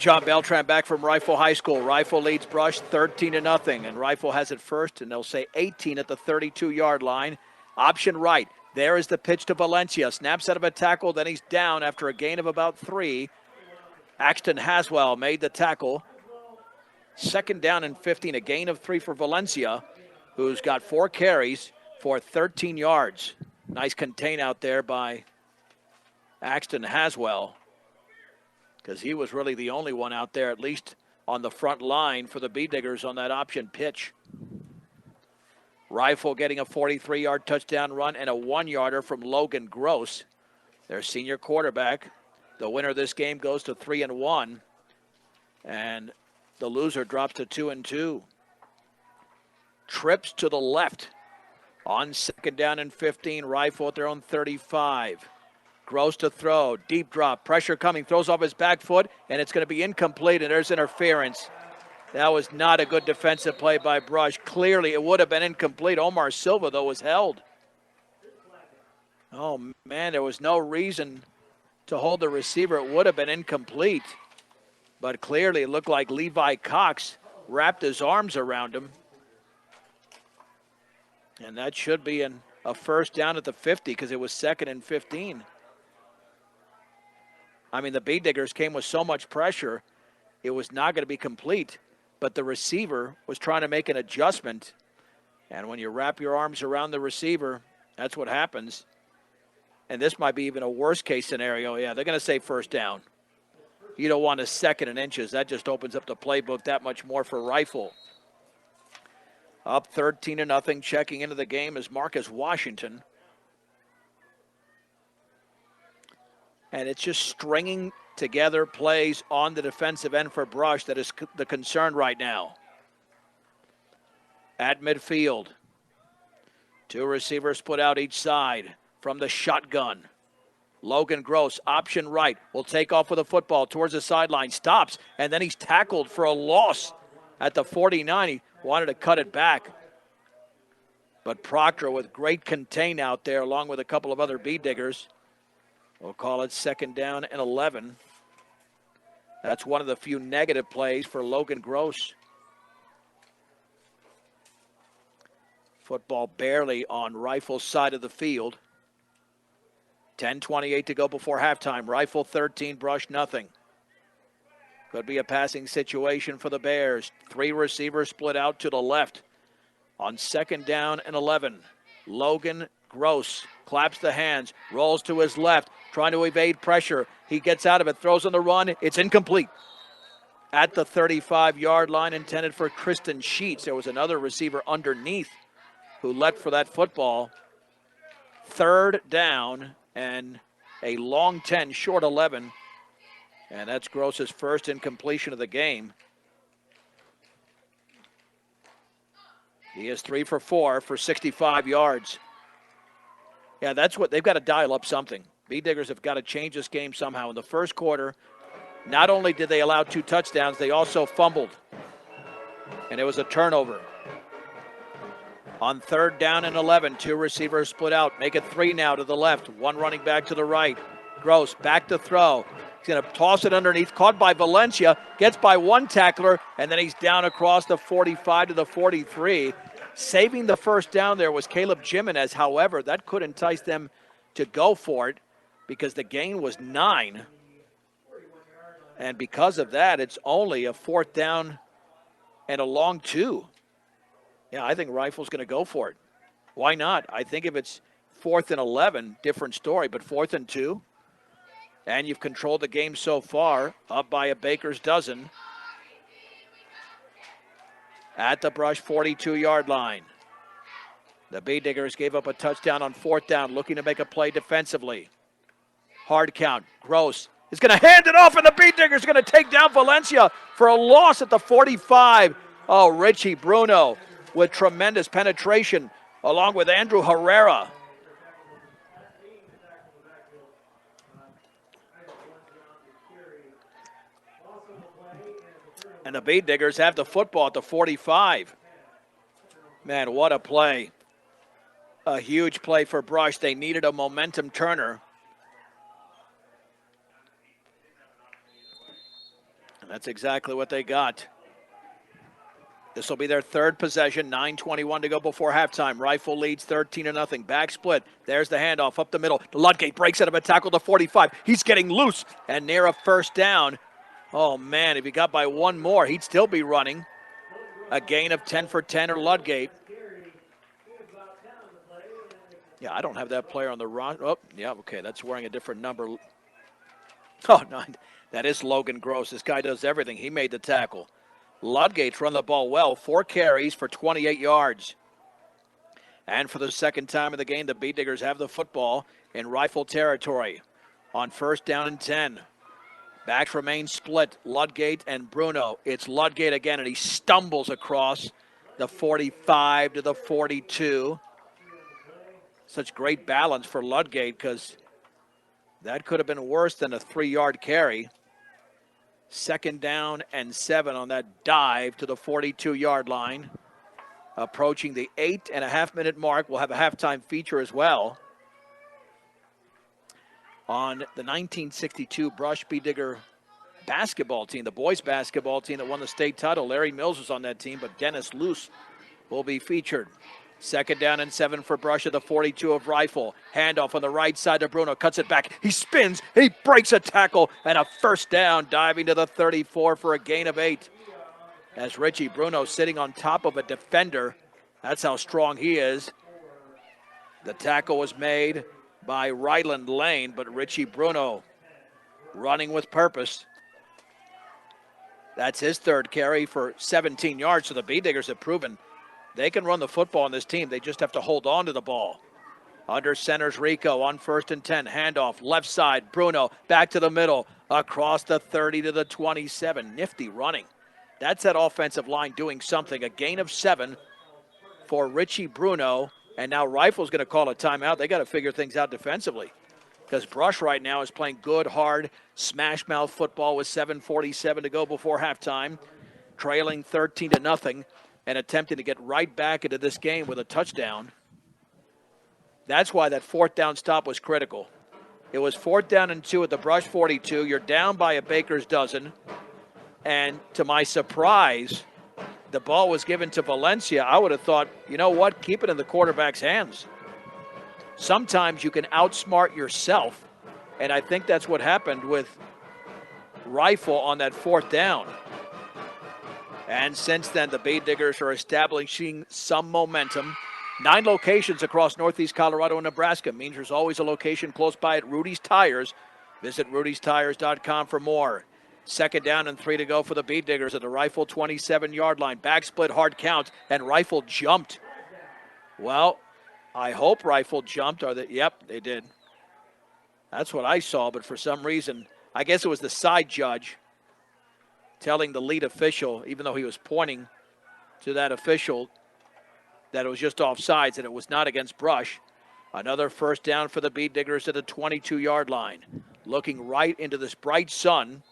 John Beltran back from Rifle High School. Rifle leads Brush 13-0, and Rifle has it first, and they'll say 18 at the 32-yard line. Option right. There is the pitch to Valencia. Snaps out of a tackle, then he's down after a gain of about 3. Axton Haswell made the tackle. 2nd down and 15, a gain of 3 for Valencia, who's got 4 carries for 13 yards. Nice contain out there by Axton Haswell, because he was really the only one out there, at least on the front line for the B-Diggers on that option pitch. Rifle getting a 43-yard touchdown run and a 1-yarder from Logan Gross, their senior quarterback. The winner of this game goes to 3-1, and the loser drops to 2-2. Trips to the left on 2nd down and 15. Rifle at their own 35. Gross to throw, deep drop, pressure coming, throws off his back foot, and it's going to be incomplete, and there's interference. That was not a good defensive play by Brush. Clearly, it would have been incomplete. Omar Silva, though, was held. Oh, man, there was no reason to hold the receiver. It would have been incomplete. But clearly, it looked like Levi Cox wrapped his arms around him. And that should be a 1st down at the 50, because it was 2nd and 15. I mean, the B-Diggers came with so much pressure, it was not going to be complete. But the receiver was trying to make an adjustment. And when you wrap your arms around the receiver, that's what happens. And this might be even a worst-case scenario. Yeah, they're going to say 1st down. You don't want a 2nd and inches. That just opens up the playbook that much more for Rifle. Up 13-0, checking into the game is Marcus Washington. And it's just stringing together plays on the defensive end for Brush that is the concern right now. At midfield, 2 receivers split out each side from the shotgun. Logan Gross, option right, will take off with a football towards the sideline, stops, and then he's tackled for a loss at the 49. He wanted to cut it back. But Proctor with great contain out there, along with a couple of other B-Diggers. We'll call it 2nd down and 11. That's one of the few negative plays for Logan Gross. Football barely on Rifle's side of the field. 10:28 to go before halftime. Rifle 13, Brush nothing. Could be a passing situation for the Bears. 3 receivers split out to the left. On 2nd down and 11, Logan Gross claps the hands, rolls to his left, trying to evade pressure. He gets out of it, throws on the run. It's incomplete. At the 35-yard line, intended for Kristen Sheets. There was another receiver underneath who leapt for that football. 3rd down and a long 10, short 11. And that's Gross's first incompletion of the game. He is 3 for 4 for 65 yards. Yeah, that's what they've got to dial up something. B-Diggers have got to change this game somehow. In the first quarter, not only did they allow 2 touchdowns, they also fumbled. And it was a turnover. On 3rd down and 11, 2 receivers split out. Make it 3 now to the left. 1 running back to the right. Gross back to throw. He's going to toss it underneath. Caught by Valencia. Gets by 1 tackler. And then he's down across the 45 to the 43. Saving the 1st down there was Caleb Jimenez. However, that could entice them to go for it because the gain was 9. And because of that, it's only a 4th down and a long 2. Yeah, I think Rifle's going to go for it. Why not? I think if it's 4th and 11, different story, but 4th and 2, and you've controlled the game so far, up by a baker's dozen. At the Brush 42-yard line. The B-Diggers gave up a touchdown on 4th down, looking to make a play defensively. Hard count. Gross is going to hand it off, and the B-Diggers are going to take down Valencia for a loss at the 45. Oh, Richie Bruno with tremendous penetration, along with Andrew Herrera. And the B-Diggers have the football at the 45. Man, what a play. A huge play for Brush. They needed a momentum turner. And that's exactly what they got. This will be their third possession. 9:21 to go before halftime. Rifle leads 13-0. Back split. There's the handoff up the middle. Ludgate breaks out of a tackle to 45. He's getting loose and near a first down. Oh, man, if he got by one more, he'd still be running. A gain of 10 for 10 or Ludgate. Yeah, I don't have that player on the run. Oh, yeah, okay, that's wearing a different number. Oh, no, that is Logan Gross. This guy does everything. He made the tackle. Ludgate's run the ball well. 4 carries for 28 yards. And for the second time in the game, the Beat Diggers have the football in Rifle territory on 1st down and 10. Backs remain split, Ludgate and Bruno. It's Ludgate again, and he stumbles across the 45 to the 42. Such great balance for Ludgate because that could have been worse than a 3-yard carry. 2nd down and 7 on that dive to the 42-yard line. Approaching the 8.5-minute mark. We'll have a halftime feature as well. On the 1962 Brush Beat Digger basketball team, the boys basketball team that won the state title. Larry Mills was on that team, but Dennis Luce will be featured. 2nd down and 7 for Brush at the 42 of Rifle. Handoff on the right side to Bruno. Cuts it back. He spins. He breaks a tackle. And a first down, diving to the 34 for a gain of 8. As Richie Bruno sitting on top of a defender. That's how strong he is. The tackle was made by Ryland Lane, but Richie Bruno running with purpose. That's his 3rd carry for 17 yards. So the Beat Diggers have proven they can run the football on this team. They just have to hold on to the ball. Under center's Rico on 1st and 10. Handoff, left side, Bruno, back to the middle, across the 30 to the 27. Nifty running. That's that offensive line doing something. A gain of 7 for Richie Bruno. And now Rifle's going to call a timeout. They got to figure things out defensively. Because Brush right now is playing good, hard, smash-mouth football with 7:47 to go before halftime. Trailing 13-0. And attempting to get right back into this game with a touchdown. That's why that 4th down stop was critical. It was 4th down and 2 at the Brush 42. You're down by a baker's dozen. And to my surprise, the ball was given to Valencia. I would have thought, you know what, keep it in the quarterback's hands. Sometimes you can outsmart yourself. And I think that's what happened with Rifle on that 4th down. And since then, the Beat Diggers are establishing some momentum. 9 locations across northeast Colorado and Nebraska means there's always a location close by at Rudy's Tires. Visit rudystires.com for more. 2nd down and 3 to go for the Beat Diggers at the Rifle 27-yard line. Back split, hard count, and Rifle jumped. Well, I hope Rifle jumped. Yep, they did. That's what I saw, but for some reason, I guess it was the side judge telling the lead official, even though he was pointing to that official, that it was just offsides and it was not against Brush. Another 1st down for the Beat Diggers at the 22-yard line. Looking right into this bright sun.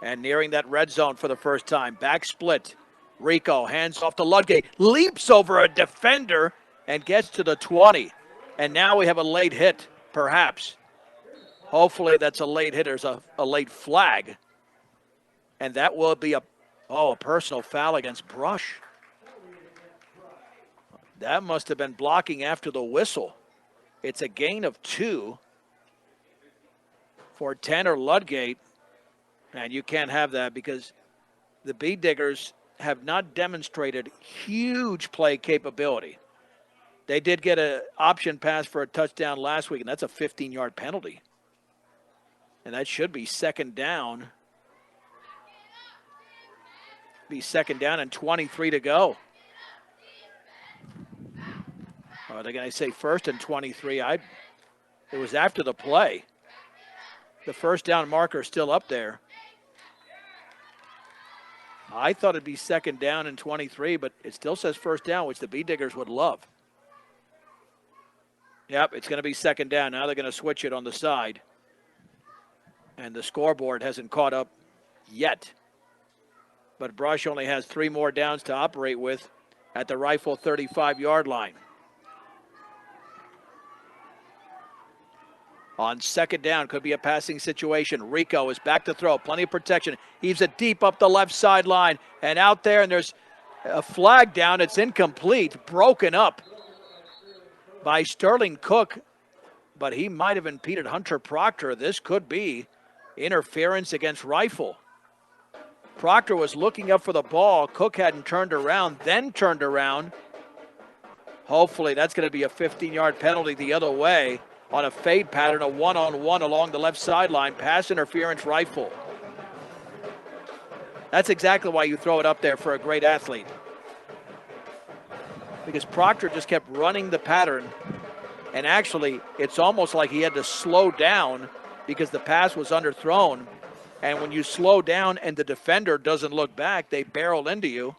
And nearing that red zone for the first time. Back split. Rico hands off to Ludgate. Leaps over a defender and gets to the 20. And now we have a late hit, perhaps. Hopefully that's a late hit. There's a late flag. And that will be a personal foul against Brush. That must have been blocking after the whistle. It's a gain of 2 for Tanner Ludgate. And you can't have that because the Beat Diggers have not demonstrated huge play capability. They did get an option pass for a touchdown last week, and that's a 15-yard penalty. And that should be 2nd down. Be 2nd down and 23 to go. Are they going to say 1st and 23? It was after the play. The 1st down marker is still up there. I thought it'd be 2nd down and 23, but it still says 1st down, which the Beat Diggers would love. Yep, it's going to be 2nd down. Now they're going to switch it on the side. And the scoreboard hasn't caught up yet. But Brush only has 3 more downs to operate with at the Rifle 35-yard line. On second down, could be a passing situation. Rico is back to throw. Plenty of protection. Heaves it deep up the left sideline. And out there, and there's a flag down. It's incomplete. Broken up by Sterling Cook. But he might have impeded Hunter Proctor. This could be interference against Rifle. Proctor was looking up for the ball. Cook hadn't turned around, then turned around. Hopefully that's going to be a 15-yard penalty the other way on a fade pattern, a one-on-one along the left sideline. Pass interference, Rifle. That's exactly why you throw it up there for a great athlete. Because Proctor just kept running the pattern. And actually, it's almost like he had to slow down because the pass was underthrown. And when you slow down and the defender doesn't look back, they barrel into you.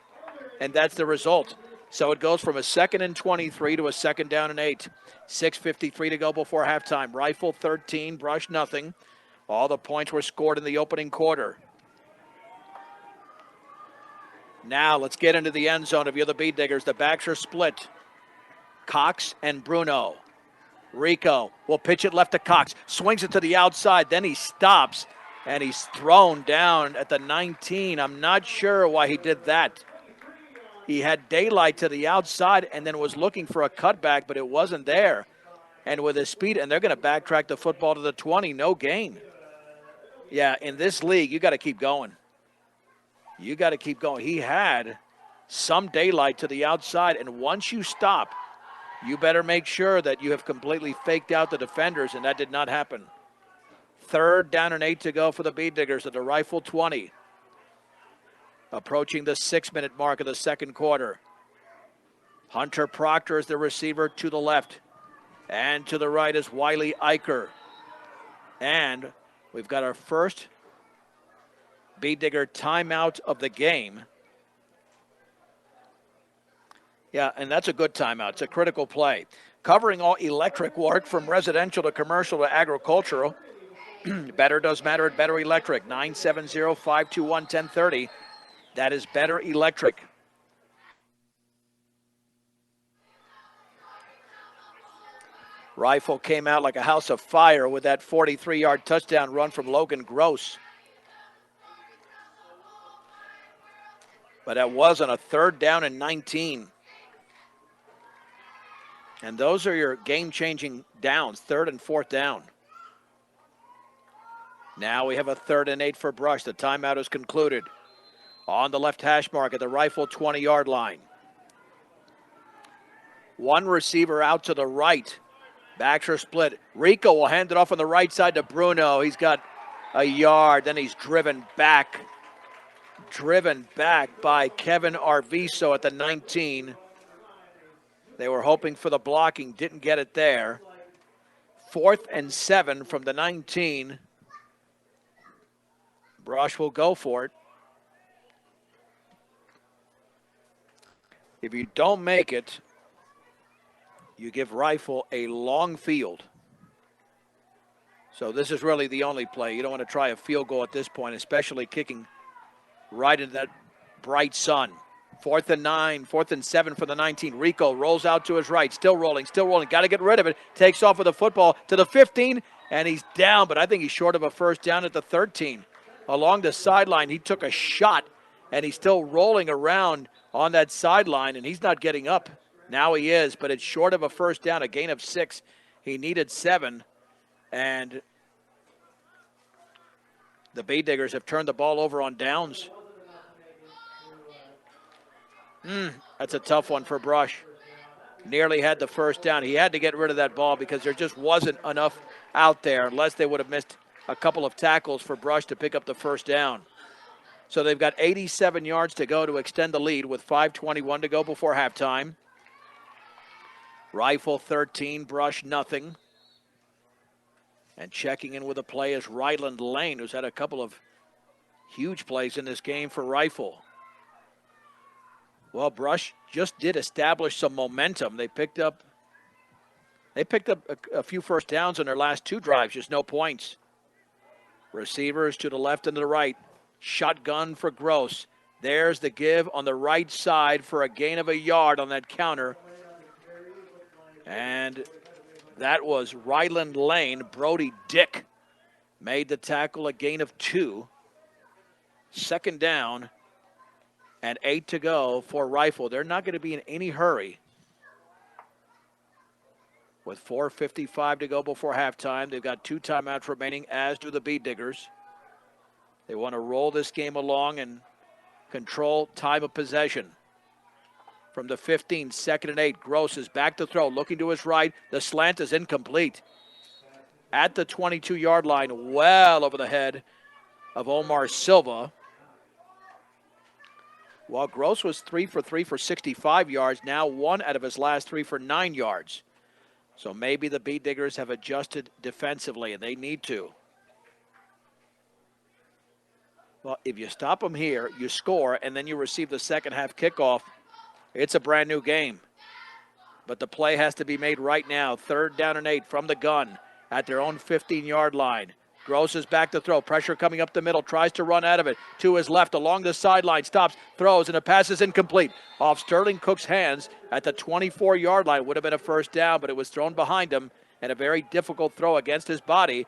And that's the result. So it goes from a 2nd and 23 to a 2nd down and 8. 6:53 to go before halftime. Rifle 13, Brush nothing. All the points were scored in the opening quarter. Now let's get into the end zone of the other Bead Diggers. The backs are split. Cox and Bruno. Rico will pitch it left to Cox. Swings it to the outside. Then he stops. And he's thrown down at the 19. I'm not sure why he did that. He had daylight to the outside and then was looking for a cutback, but it wasn't there. And with his speed, and they're going to backtrack the football to the 20, no gain. Yeah, in this league, you got to keep going. You got to keep going. He had some daylight to the outside, and once you stop, you better make sure that you have completely faked out the defenders, and that did not happen. 3rd down and 8 to go for the Bead Diggers at the Rifle 20. Approaching the 6-minute mark of the second quarter. Hunter Proctor is the receiver to the left. And to the right is Wiley Eicher. And we've got our first Bead Digger timeout of the game. Yeah, and that's a good timeout. It's a critical play. Covering all electric work from residential to commercial to agricultural. Better does matter at Better Electric. 970-521-1030. That is Better Electric. Rifle came out like a house of fire with that 43-yard touchdown run from Logan Gross. But that was on a 3rd down and 19. And those are your game-changing downs, 3rd and 4th down. Now we have a 3rd and 8 for Brush. The timeout is concluded. On the left hash mark at the Rifle 20-yard line. One receiver out to the right. Backs are split. Rico will hand it off on the right side to Bruno. He's got a yard. Then he's driven back. Driven back by Kevin Arviso at the 19. They were hoping for the blocking. Didn't get it there. 4th and 7 from the 19. Brush will go for it. If you don't make it, you give Rifle a long field. So this is really the only play. You don't want to try a field goal at this point, especially kicking right into that bright sun. 4th and 9, 4th and 7 for the 19. Rico rolls out to his right, still rolling. Got to get rid of it. Takes off with the football to the 15, and he's down, but I think he's short of a first down at the 13. Along the sideline, he took a shot, and he's still rolling around on that sideline, and he's not getting up. Now he is, but it's short of a first down, a gain of 6. He needed 7, and the Bead Diggers have turned the ball over on downs. That's a tough one for Brush. Nearly had the first down. He had to get rid of that ball because there just wasn't enough out there, unless they would have missed a couple of tackles for Brush to pick up the first down. So they've got 87 yards to go to extend the lead with 5:21 to go before halftime. Rifle 13, Brush nothing. And checking in with a play is Ryland Lane, who's had a couple of huge plays in this game for Rifle. Well, Brush just did establish some momentum. They picked up a few first downs on their last 2 drives, just no points. Receivers to the left and to the right. Shotgun for Gross. There's the give on the right side for a gain of a yard on that counter. And That was Ryland Lane. Brody Dick made the tackle, a gain of 2. Second down and 8 to go for Rifle. They're not going to be in any hurry. With 4:55 to go before halftime, they've got 2 timeouts remaining, as do the Bead Diggers. They want to roll this game along and control time of possession. From the 15, 2nd and 8. Gross is back to throw, looking to his right. The slant is incomplete. At the 22-yard line, well over the head of Omar Silva. While Gross was 3 for 3 for 65 yards, now 1 out of his last 3 for 9 yards. So maybe the Bead Diggers have adjusted defensively, and they need to. Well, if you stop them here, you score, and then you receive the second half kickoff, it's a brand new game. But the play has to be made right now. 3rd down and 8 from the gun at their own 15-yard line. Gross is back to throw. Pressure coming up the middle. Tries to run out of it. To his left along the sideline. Stops, throws, and a pass is incomplete. Off Sterling Cook's hands at the 24-yard line. Would have been a first down, but it was thrown behind him. And a very difficult throw against his body.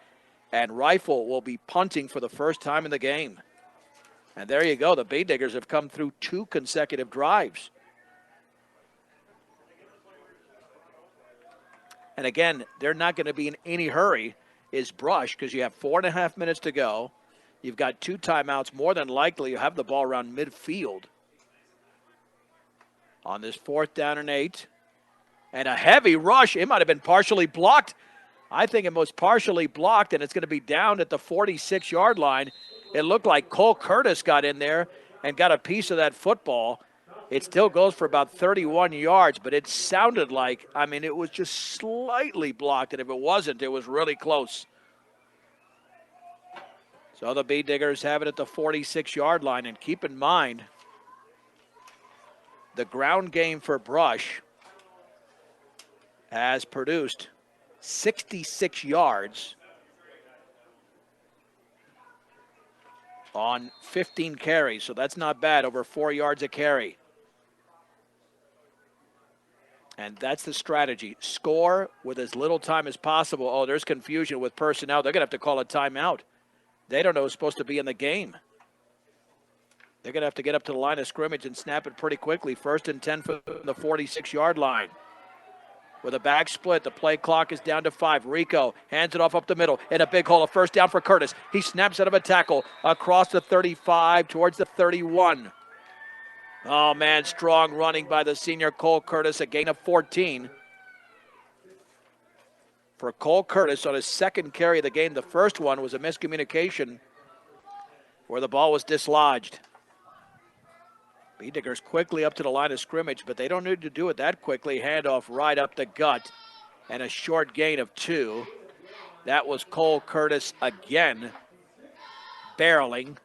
And Rifle will be punting for the first time in the game. And there you go. The Bead Diggers have come through 2 consecutive drives. And again, they're not going to be in any hurry. Is Brush, because you have 4.5 minutes to go. You've got 2 timeouts. More than likely, you have the ball around midfield. On this 4th down and 8. And a heavy rush. It might have been partially blocked. I think it was partially blocked, and it's going to be down at the 46-yard line. It looked like Cole Curtis got in there and got a piece of that football. It still goes for about 31 yards, but it sounded like, it was just slightly blocked, and if it wasn't, it was really close. So the Bead Diggers have it at the 46-yard line, and keep in mind, the ground game for Brush has produced 66 yards on 15 carries, so that's not bad, over 4 yards a carry. And that's the strategy. Score with as little time as possible. Oh, there's confusion with personnel. They're going to have to call a timeout. They don't know who's supposed to be in the game. They're going to have to get up to the line of scrimmage and snap it pretty quickly. 1st and 10 for the 46-yard line. With a back split, the play clock is down to 5. Rico hands it off up the middle in a big hole. A first down for Curtis. He snaps out of a tackle across the 35 towards the 31. Oh, man, strong running by the senior Cole Curtis, a gain of 14. For Cole Curtis on his 2nd carry of the game. The first one was a miscommunication where the ball was dislodged. Bead Diggers quickly up to the line of scrimmage, but they don't need to do it that quickly. Handoff right up the gut and a short gain of 2. That was Cole Curtis again, barreling,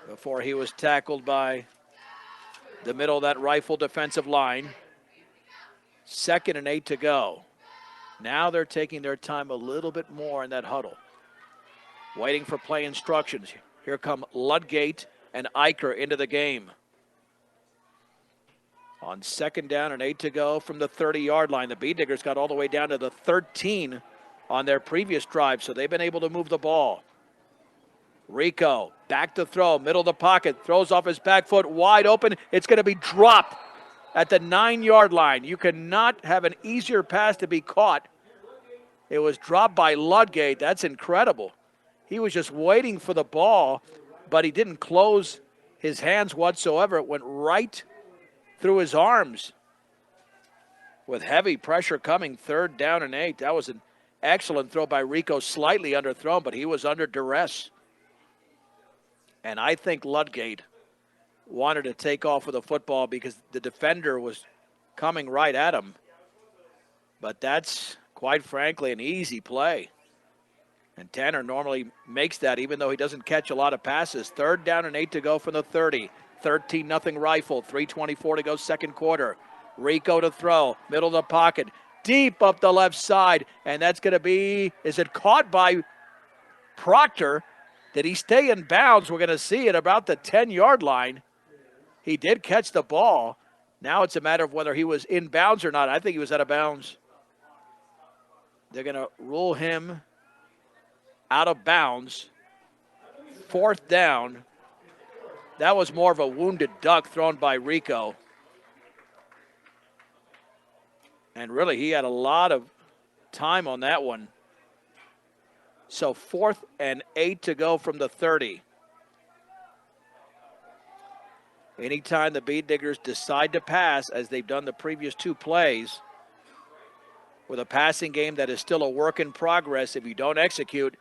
before he was tackled by the middle of that Rifle defensive line. 2nd and 8 to go. Now they're taking their time a little bit more in that huddle, waiting for play instructions. Here come Ludgate and Eicher into the game. On 2nd down and 8 to go from the 30-yard line. The Bead Diggers got all the way down to the 13 on their previous drive, so they've been able to move the ball. Rico, back to throw, middle of the pocket, throws off his back foot, wide open. It's going to be dropped at the 9-yard line. You cannot have an easier pass to be caught. It was dropped by Ludgate. That's incredible. He was just waiting for the ball, but he didn't close his hands whatsoever. It went right through his arms with heavy pressure coming. 3rd down and 8. That was an excellent throw by Rico, slightly underthrown, but he was under duress. And I think Ludgate wanted to take off with the football because the defender was coming right at him. But that's, quite frankly, an easy play. And Tanner normally makes that even though he doesn't catch a lot of passes. 3rd down and 8 to go from the 30. 13-0 Rifle. 3:24 to go 2nd quarter. Rico to throw. Middle of the pocket. Deep up the left side. And that's going to be, is it caught by Proctor? Did he stay in bounds? We're going to see it about the 10-yard line. He did catch the ball, Now it's a matter of whether he was in bounds or not. I think he was out of bounds. They're going to rule him out of bounds. 4th down. That was more of a wounded duck thrown by Rico. And really, he had a lot of time on that one. So 4th and 8 to go from the 30. Anytime the Bead Diggers decide to pass, as they've done the previous 2 plays, with a passing game that is still a work in progress, if you don't execute,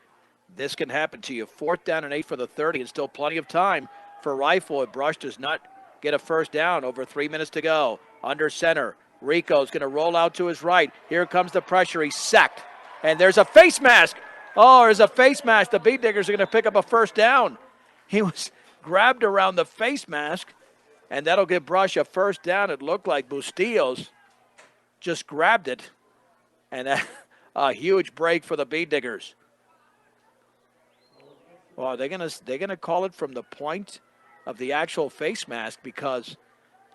this can happen to you. 4th down and 8 for the 30, and still plenty of time for Rifle. If Brush does not get a first down, over 3 minutes to go. Under center, Rico's going to roll out to his right. Here comes the pressure. He's sacked, and there's a face mask. Oh, there's a face mask. The Bead Diggers are going to pick up a first down. He was grabbed around the face mask, and that'll give Brush a first down. It looked like Bustillos just grabbed it, and a huge break for the Bead Diggers. Well, they're gonna call it from the point of the actual face mask, because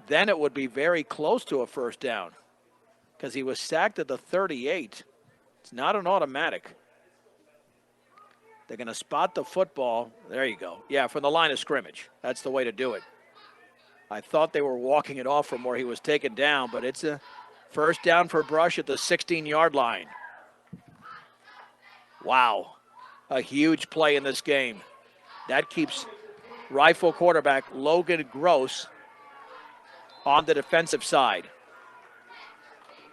then it would be very close to a first down, because he was sacked at the 38. It's not an automatic. They're going to spot the football. There you go. Yeah, from the line of scrimmage. That's the way to do it. I thought they were walking it off from where he was taken down, but it's a first down for Brush at the 16-yard line. Wow. A huge play in this game. That keeps Rifle quarterback Logan Gross on the defensive side.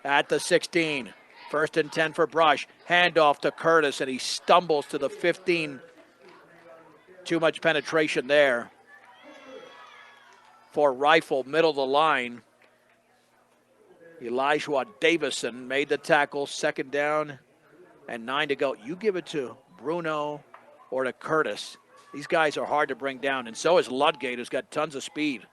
At the 16, 1st and 10 for Brush. Handoff to Curtis, and he stumbles to the 15. Too much penetration there for Rifle, middle of the line. Elijah Davison made the tackle. 2nd down and 9 to go. You give it to Bruno or to Curtis. These guys are hard to bring down, and so is Ludgate, who's got tons of speed.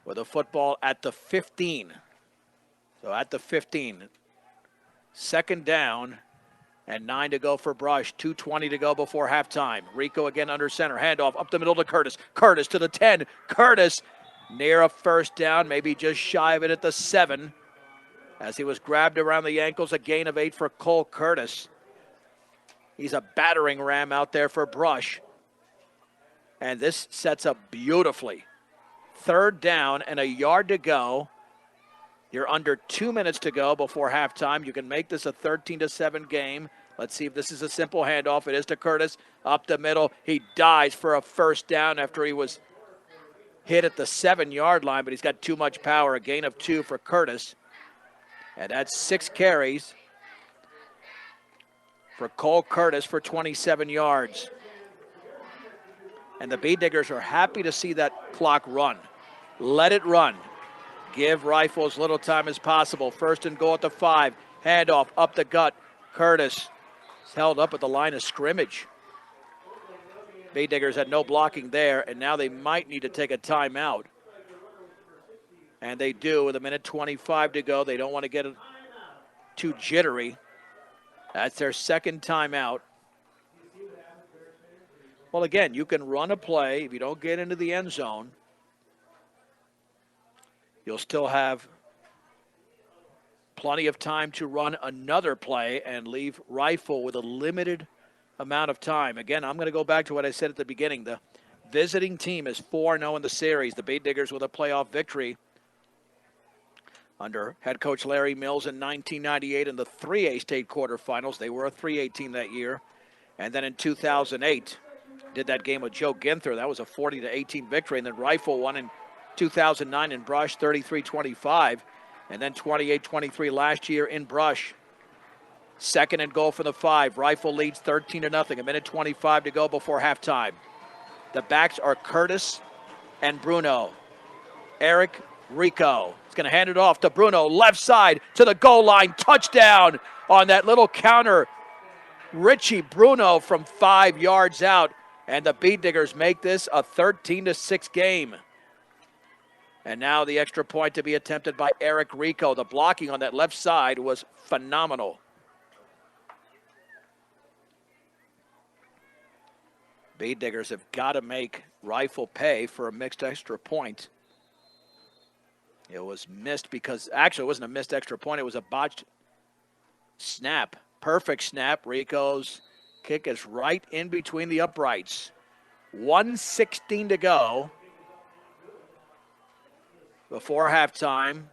With a football at the 15. So at the 15. 2nd down and 9 to go for Brush. 2:20 to go before halftime. Rico again under center. Handoff up the middle to Curtis. Curtis to the 10. Curtis near a first down, maybe just shy of it at the 7. As he was grabbed around the ankles, a gain of 8 for Cole Curtis. He's a battering ram out there for Brush. And this sets up beautifully. 3rd down and a yard to go. You're under 2 minutes to go before halftime. You can make this a 13-7 game. Let's see if this is a simple handoff. It is to Curtis. Up the middle. He dives for a first down after he was hit at the 7-yard line, but he's got too much power. A gain of 2 for Curtis. And that's 6 carries for Cole Curtis for 27 yards. And the Bead Diggers are happy to see that clock run. Let it run. Give Rifle as little time as possible. 1st and goal at the 5. Handoff up the gut. Curtis is held up at the line of scrimmage. Bead Diggers had no blocking there, and now they might need to take a timeout. And they do with 1:25 to go. They don't want to get it too jittery. That's their 2nd timeout. Well, again, you can run a play. If you don't get into the end zone, you'll still have plenty of time to run another play and leave Rifle with a limited amount of time. Again, I'm going to go back to what I said at the beginning. The visiting team is 4-0 in the series. The Bead Diggers with a playoff victory under head coach Larry Mills in 1998 in the 3A state quarterfinals. They were a 3A team that year. And then in 2008, did that game with Joe Ginther. That was a 40-18 victory. And then Rifle won in 2009 in Brush, 33-25. And then 28-23 last year in Brush. 2nd and goal for the 5. Rifle leads 13-0. 1:25 to go before halftime. The backs are Curtis and Bruno. Eric Rico is going to hand it off to Bruno. Left side to the goal line. Touchdown on that little counter. Richie Bruno from 5 yards out. And the Bead Diggers make this a 13-6 game. And now the extra point to be attempted by Eric Rico. The blocking on that left side was phenomenal. Bead Diggers have got to make Rifle pay for a mixed extra point. It was missed because, actually, it wasn't a missed extra point. It was a botched snap. Perfect snap. Rico's kick is right in between the uprights. 1:16 to go before halftime.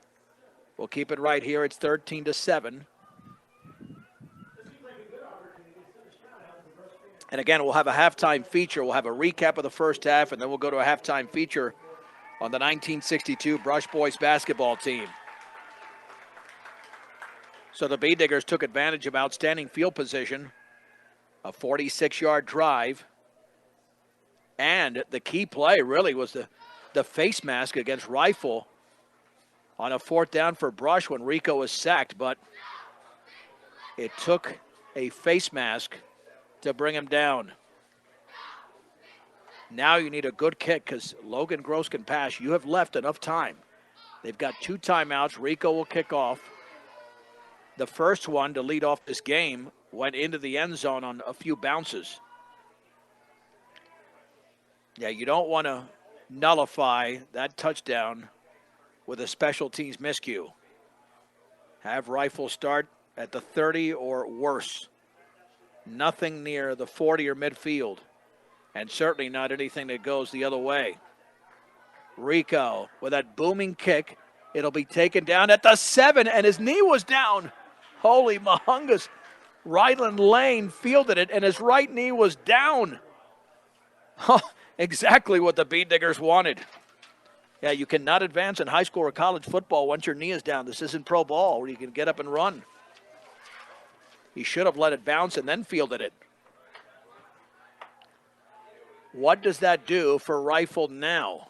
We'll keep it right here. It's 13-7. And again, we'll have a halftime feature. We'll have a recap of the first half, and then we'll go to a halftime feature on the 1962 Brush Boys basketball team. So the Bead Diggers took advantage of outstanding field position, a 46-yard drive, and the key play really was the face mask against Rifle on a 4th down for Brush when Rico was sacked, but it took a face mask to bring him down. Now you need a good kick because Logan Gross can pass. You have left enough time. They've got 2 timeouts. Rico will kick off. The first one to lead off this game went into the end zone on a few bounces. Yeah, you don't want to nullify that touchdown with a special teams miscue. Have Rifle start at the 30 or worse. Nothing near the 40 or midfield, and certainly not anything that goes the other way. Rico with that booming kick. It'll be taken down at the 7, and his knee was down. Holy mahungus. Ryland Lane fielded it, and his right knee was down. Exactly what the Bead Diggers wanted. Yeah, you cannot advance in high school or college football once your knee is down. This isn't pro ball where you can get up and run. He should have let it bounce and then fielded it. What does that do for Rifle now?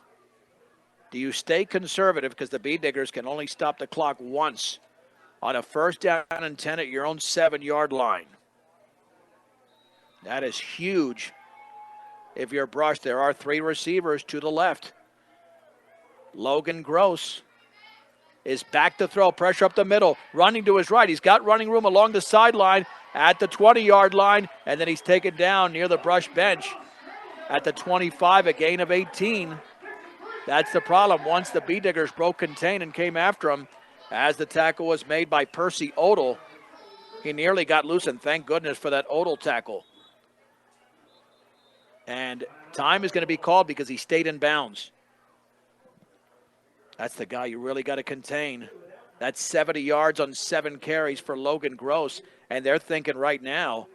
Do you stay conservative because the Bead Diggers can only stop the clock once on a 1st down and 10 at your own 7-yard line? That is huge. If you're Brush, there are 3 receivers to the left. Logan Gross is back to throw, pressure up the middle, running to his right. He's got running room along the sideline at the 20-yard line, and then he's taken down near the Brush bench at the 25, a gain of 18. That's the problem. Once the Bead Diggers broke contain and came after him, as the tackle was made by Percy Odell, he nearly got loose, and thank goodness for that Odell tackle. And time is going to be called because he stayed in bounds. That's the guy you really got to contain. That's 70 yards on 7 carries for Logan Gross. And they're thinking right now,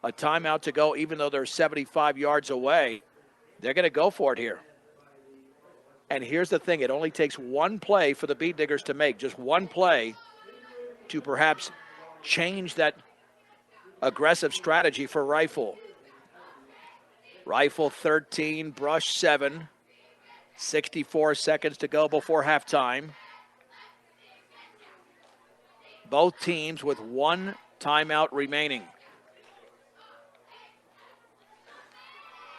a timeout to go, even though they're 75 yards away. They're going to go for it here. And here's the thing. It only takes one play for the Bead Diggers to make. Just one play to perhaps change that aggressive strategy for Rifle. Rifle 13, Brush 7. 64 seconds to go before halftime. Both teams with 1 timeout remaining.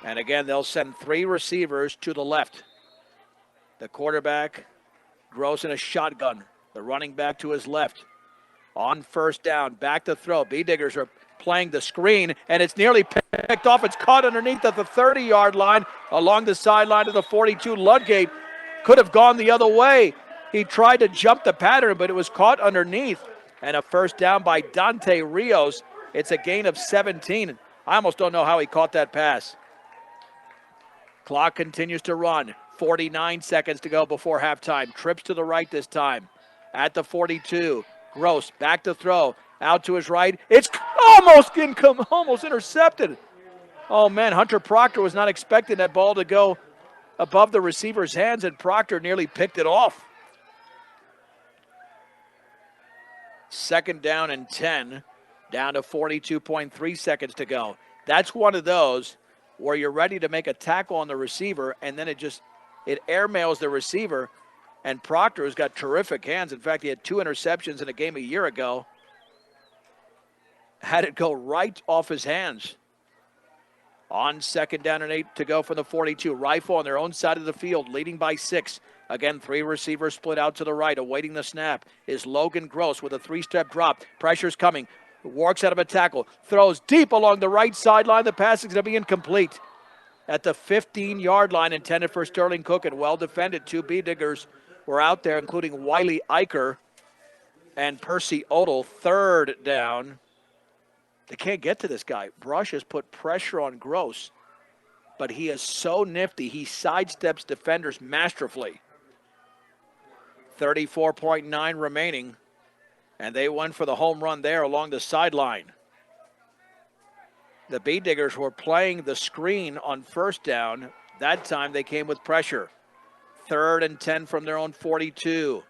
And again, they'll send 3 receivers to the left. The quarterback, Gross in a shotgun. The running back to his left. On 1st down, back to throw. Bead Diggers are playing the screen, and it's nearly picked off. It's caught underneath at the 30-yard line along the sideline of the 42. Ludgate could have gone the other way. He tried to jump the pattern, but it was caught underneath. And a 1st down by Dante Rios. It's a gain of 17. I almost don't know how he caught that pass. Clock continues to run. 49 seconds to go before halftime. Trips to the right this time. At the 42. Gross back to throw. Out to his right. It's almost intercepted. Oh, man, Hunter Proctor was not expecting that ball to go above the receiver's hands, and Proctor nearly picked it off. 2nd down and 10, down to 42.3 seconds to go. That's one of those where you're ready to make a tackle on the receiver, and then it airmails the receiver, and Proctor has got terrific hands. In fact, he had 2 interceptions in a game a year ago. Had it go right off his hands. On 2nd down and 8 to go from the 42. Rifle on their own side of the field, leading by 6. Again, 3 receivers split out to the right. Awaiting the snap is Logan Gross with a 3-step drop. Pressure's coming. Walks out of a tackle. Throws deep along the right sideline. The pass is going to be incomplete. at the 15-yard line, intended for Sterling Cook, and well defended. Two B-diggers were out there, including Wiley Eicher and Percy Odell. Third down. They can't get to this guy. Brush has put pressure on Gross, but he is so nifty. He sidesteps defenders masterfully. 34.9 remaining, and they went for the home run there along the sideline. The B-diggers were playing the screen on first down. That time they came with pressure. 3rd and 10 from their own 42.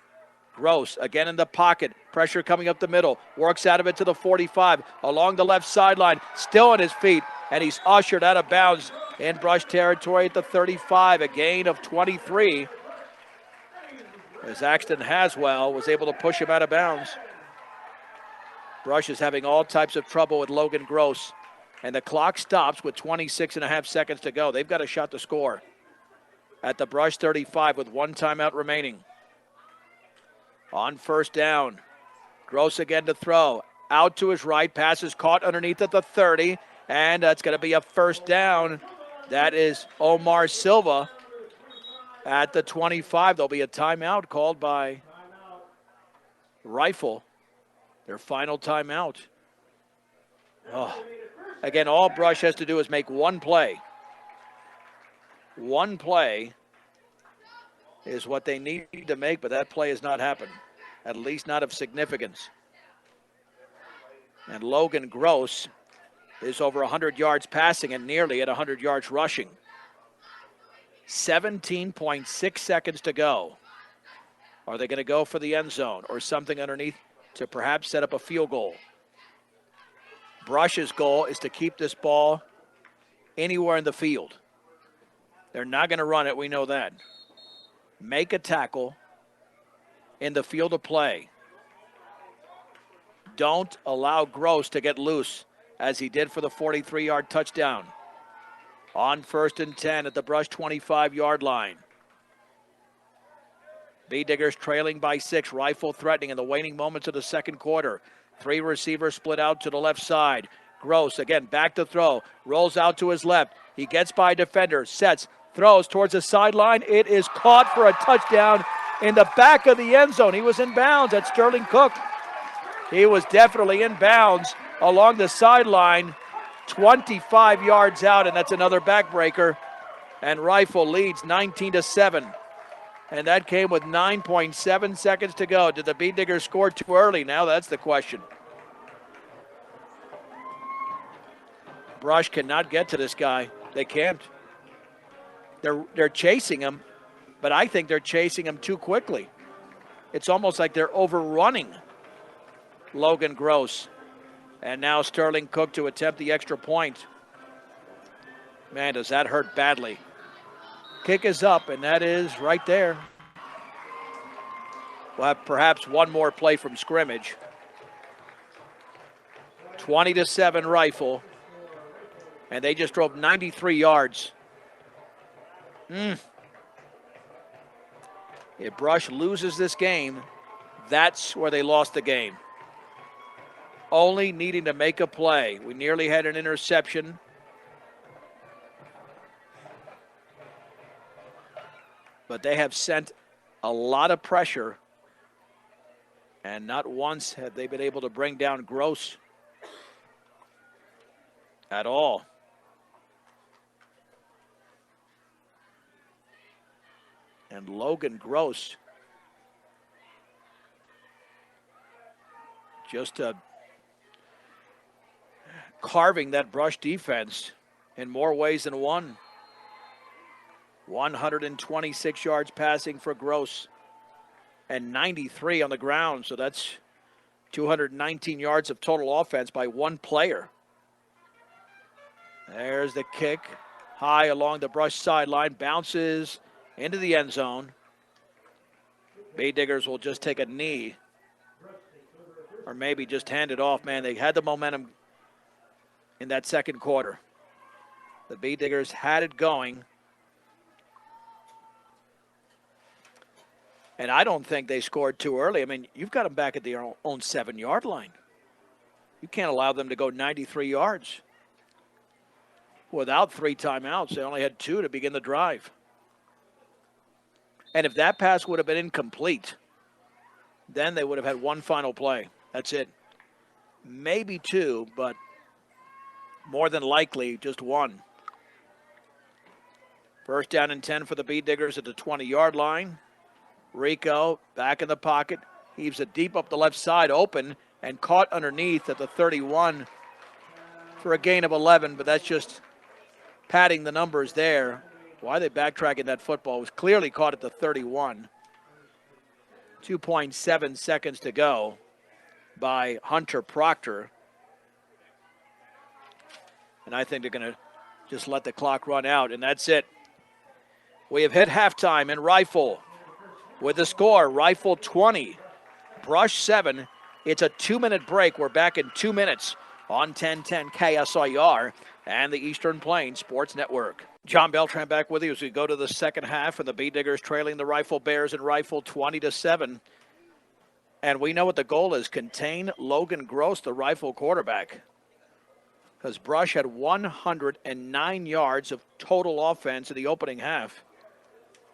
Gross again in the pocket. Pressure coming up the middle. Works out of it to the 45. Along the left sideline. Still on his feet. And he's ushered out of bounds in Brush territory at the 35. A gain of 23. As Axton Haswell was able to push him out of bounds. Brush is having all types of trouble with Logan Gross. And the clock stops with 26.5 seconds to go. They've got a shot to score at the Brush 35 with 1 timeout remaining. On first down, Gross again to throw. Out to his right, pass is caught underneath at the 30, and that's going to be a first down. That is Omar Silva at the 25. There'll be a timeout called by Rifle, their final timeout. Oh. Again, all Brush has to do is make one play. One play is what they need to make, but that play has not happened, at least not of significance. And Logan Gross is over 100 yards passing and nearly at 100 yards rushing. 17.6 seconds to go. Are they going to go for the end zone or something underneath to perhaps set up a field goal? Brush's goal is to keep this ball anywhere in the field. They're not going to run it, we know that. Make a tackle in the field of play. Don't allow Gross to get loose as he did for the 43-yard touchdown. On 1st and 10 at the Brush 25-yard line. B-diggers trailing by 6, Rifle threatening in the waning moments of the second quarter. 3 receivers split out to the left side. Gross again back to throw. Rolls out to his left. He gets by a defender. Sets. Throws towards the sideline. It is caught for a touchdown in the back of the end zone. He was in bounds at Sterling Cook. He was definitely in bounds along the sideline. 25 yards out, and that's another backbreaker. And Rifle leads 19-7. And that came with 9.7 seconds to go. Did the B-diggers score too early? Now that's the question. Brush cannot get to this guy. They can't. They're chasing him, but I think they're chasing him too quickly. It's almost like they're overrunning Logan Gross. And now Sterling Cook to attempt the extra point. Man, does that hurt badly. Kick is up, and that is right there. We'll have perhaps one more play from scrimmage. 20-7 Rifle. And they just drove 93 yards. If Brush loses this game, that's where they lost the game. Only needing to make a play. We nearly had an interception. But they have sent a lot of pressure, and not once have they been able to bring down Gross at all. And Logan Gross just carving that Brush defense in more ways than one. 126 yards passing for Gross and 93 on the ground. So that's 219 yards of total offense by one player. There's the kick. High along the Brush sideline. Bounces into the end zone. B-diggers will just take a knee. Or maybe just hand it off. Man, they had the momentum in that second quarter. The B-diggers had it going. And I don't think they scored too early. I mean, you've got them back at their own 7-yard line. You can't allow them to go 93 yards. without 3 timeouts. They only had 2 to begin the drive. And if that pass would have been incomplete, then they would have had 1 final play. That's it. Maybe 2, but more than likely just 1. First down and 10 for the Bee Diggers at the 20-yard line. Rico back in the pocket. Heaves it deep up the left side, open, and caught underneath at the 31 for a gain of 11, but that's just padding the numbers there. Why are they backtracking that football? It was clearly caught at the 31. 2.7 seconds to go by Hunter Proctor. And I think they're going to just let the clock run out, and that's it. We have hit halftime in Rifle with the score, Rifle 20, Brush 7. It's a 2-minute break. We're back in 2 minutes on 1010 KSIR and the Eastern Plains Sports Network. John Beltran back with you as we go to the second half, and the Bee Diggers trailing the Rifle Bears in Rifle 20-7. And we know what the goal is: contain Logan Gross, the Rifle quarterback, because Brush had 109 yards of total offense in the opening half.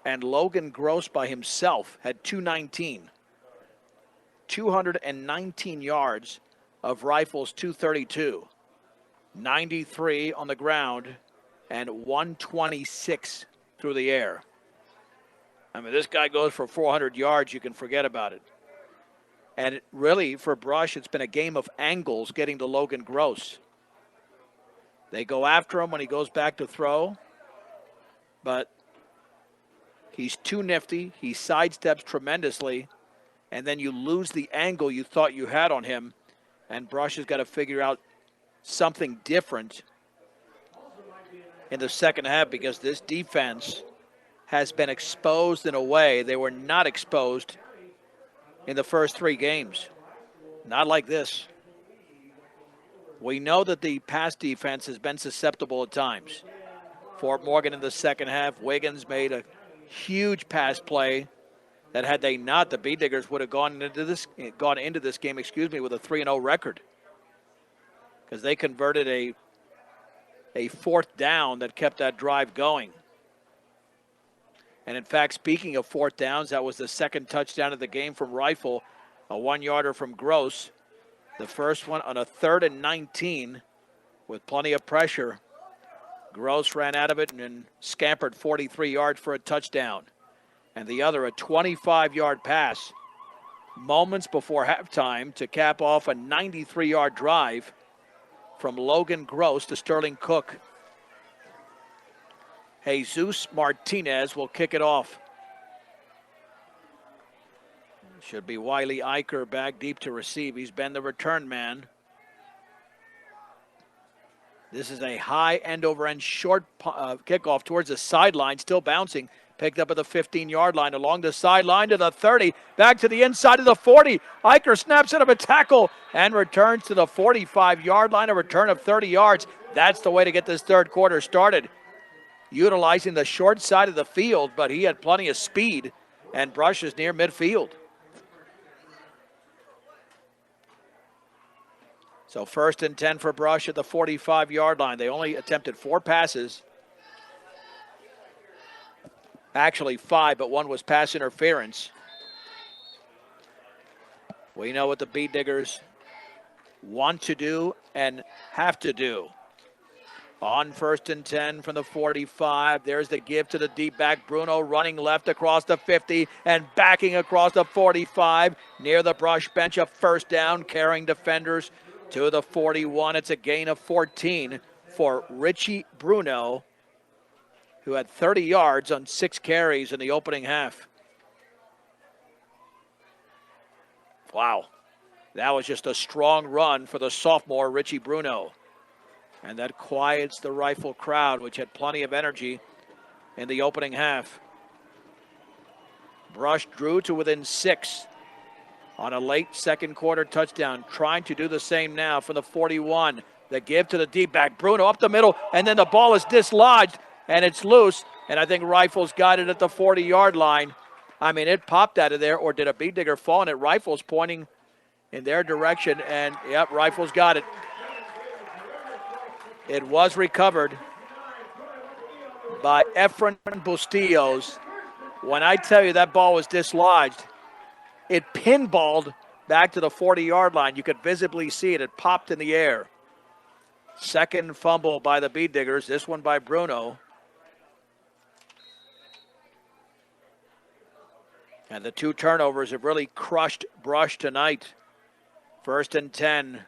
And Logan Gross by himself had 219. 219 yards of Rifle's 232. 93 on the ground and 126 through the air. I mean, this guy goes for 400 yards, you can forget about it. And it really, for Brush, it's been a game of angles getting to Logan Gross. They go after him when he goes back to throw, but he's too nifty. He sidesteps tremendously, and then you lose the angle you thought you had on him, and Brush has got to figure out something different in the second half, because this defense has been exposed in a way they were not exposed in the first 3 games. Not like this. We know that the pass defense has been susceptible at times. Fort Morgan in the second half, Wiggins made a huge pass play that had they not, the Bee Diggers would have gone into this game, with a 3-0 record, because they converted a fourth down that kept that drive going. And in fact, speaking of fourth downs, that was the second touchdown of the game from Rifle, a 1-yarder from Gross. The first one on a 3rd and 19 with plenty of pressure. Gross ran out of it and then scampered 43 yards for a touchdown. And the other, a 25-yard pass moments before halftime to cap off a 93-yard drive from Logan Gross to Sterling Cook. Jesus Martinez will kick it off. Should be Wiley Eicher back deep to receive. He's been the return man. This is a high end-over-end short kickoff towards the sideline, still bouncing. Picked up at the 15-yard line, along the sideline to the 30, back to the inside of the 40. Eicher snaps out of a tackle and returns to the 45-yard line, a return of 30 yards. That's the way to get this third quarter started. Utilizing the short side of the field, but he had plenty of speed, and Brush is near midfield. So 1st and 10 for Brush at the 45-yard line. They only attempted 4 passes. Actually 5, but 1 was pass interference. We know what the Bee Diggers want to do and have to do. On 1st and 10 from the 45, there's the give to the deep back. Bruno running left across the 50 and backing across the 45. Near the Brush bench, a first down, carrying defenders to the 41. It's a gain of 14 for Richie Bruno, who had 30 yards on 6 carries in the opening half. Wow. That was just a strong run for the sophomore Richie Bruno. And that quiets the Rifle crowd, which had plenty of energy in the opening half. Brush drew to within 6 on a late second quarter touchdown. Trying to do the same now from the 41. The give to the deep back. Bruno up the middle, and then the ball is dislodged, and it's loose. And I think Rifle's got it at the 40-yard line. I mean, it popped out of there, or did a Bee Digger fall? And Rifle's pointing in their direction, and yep, Rifle's got it. It was recovered. by Efren Bustillos. When I tell you that ball was dislodged, it pinballed back to the 40-yard line. You could visibly see it. It popped in the air. Second fumble by the Bead Diggers, this one by Bruno. And the two turnovers have really crushed Brush tonight. 1st and 10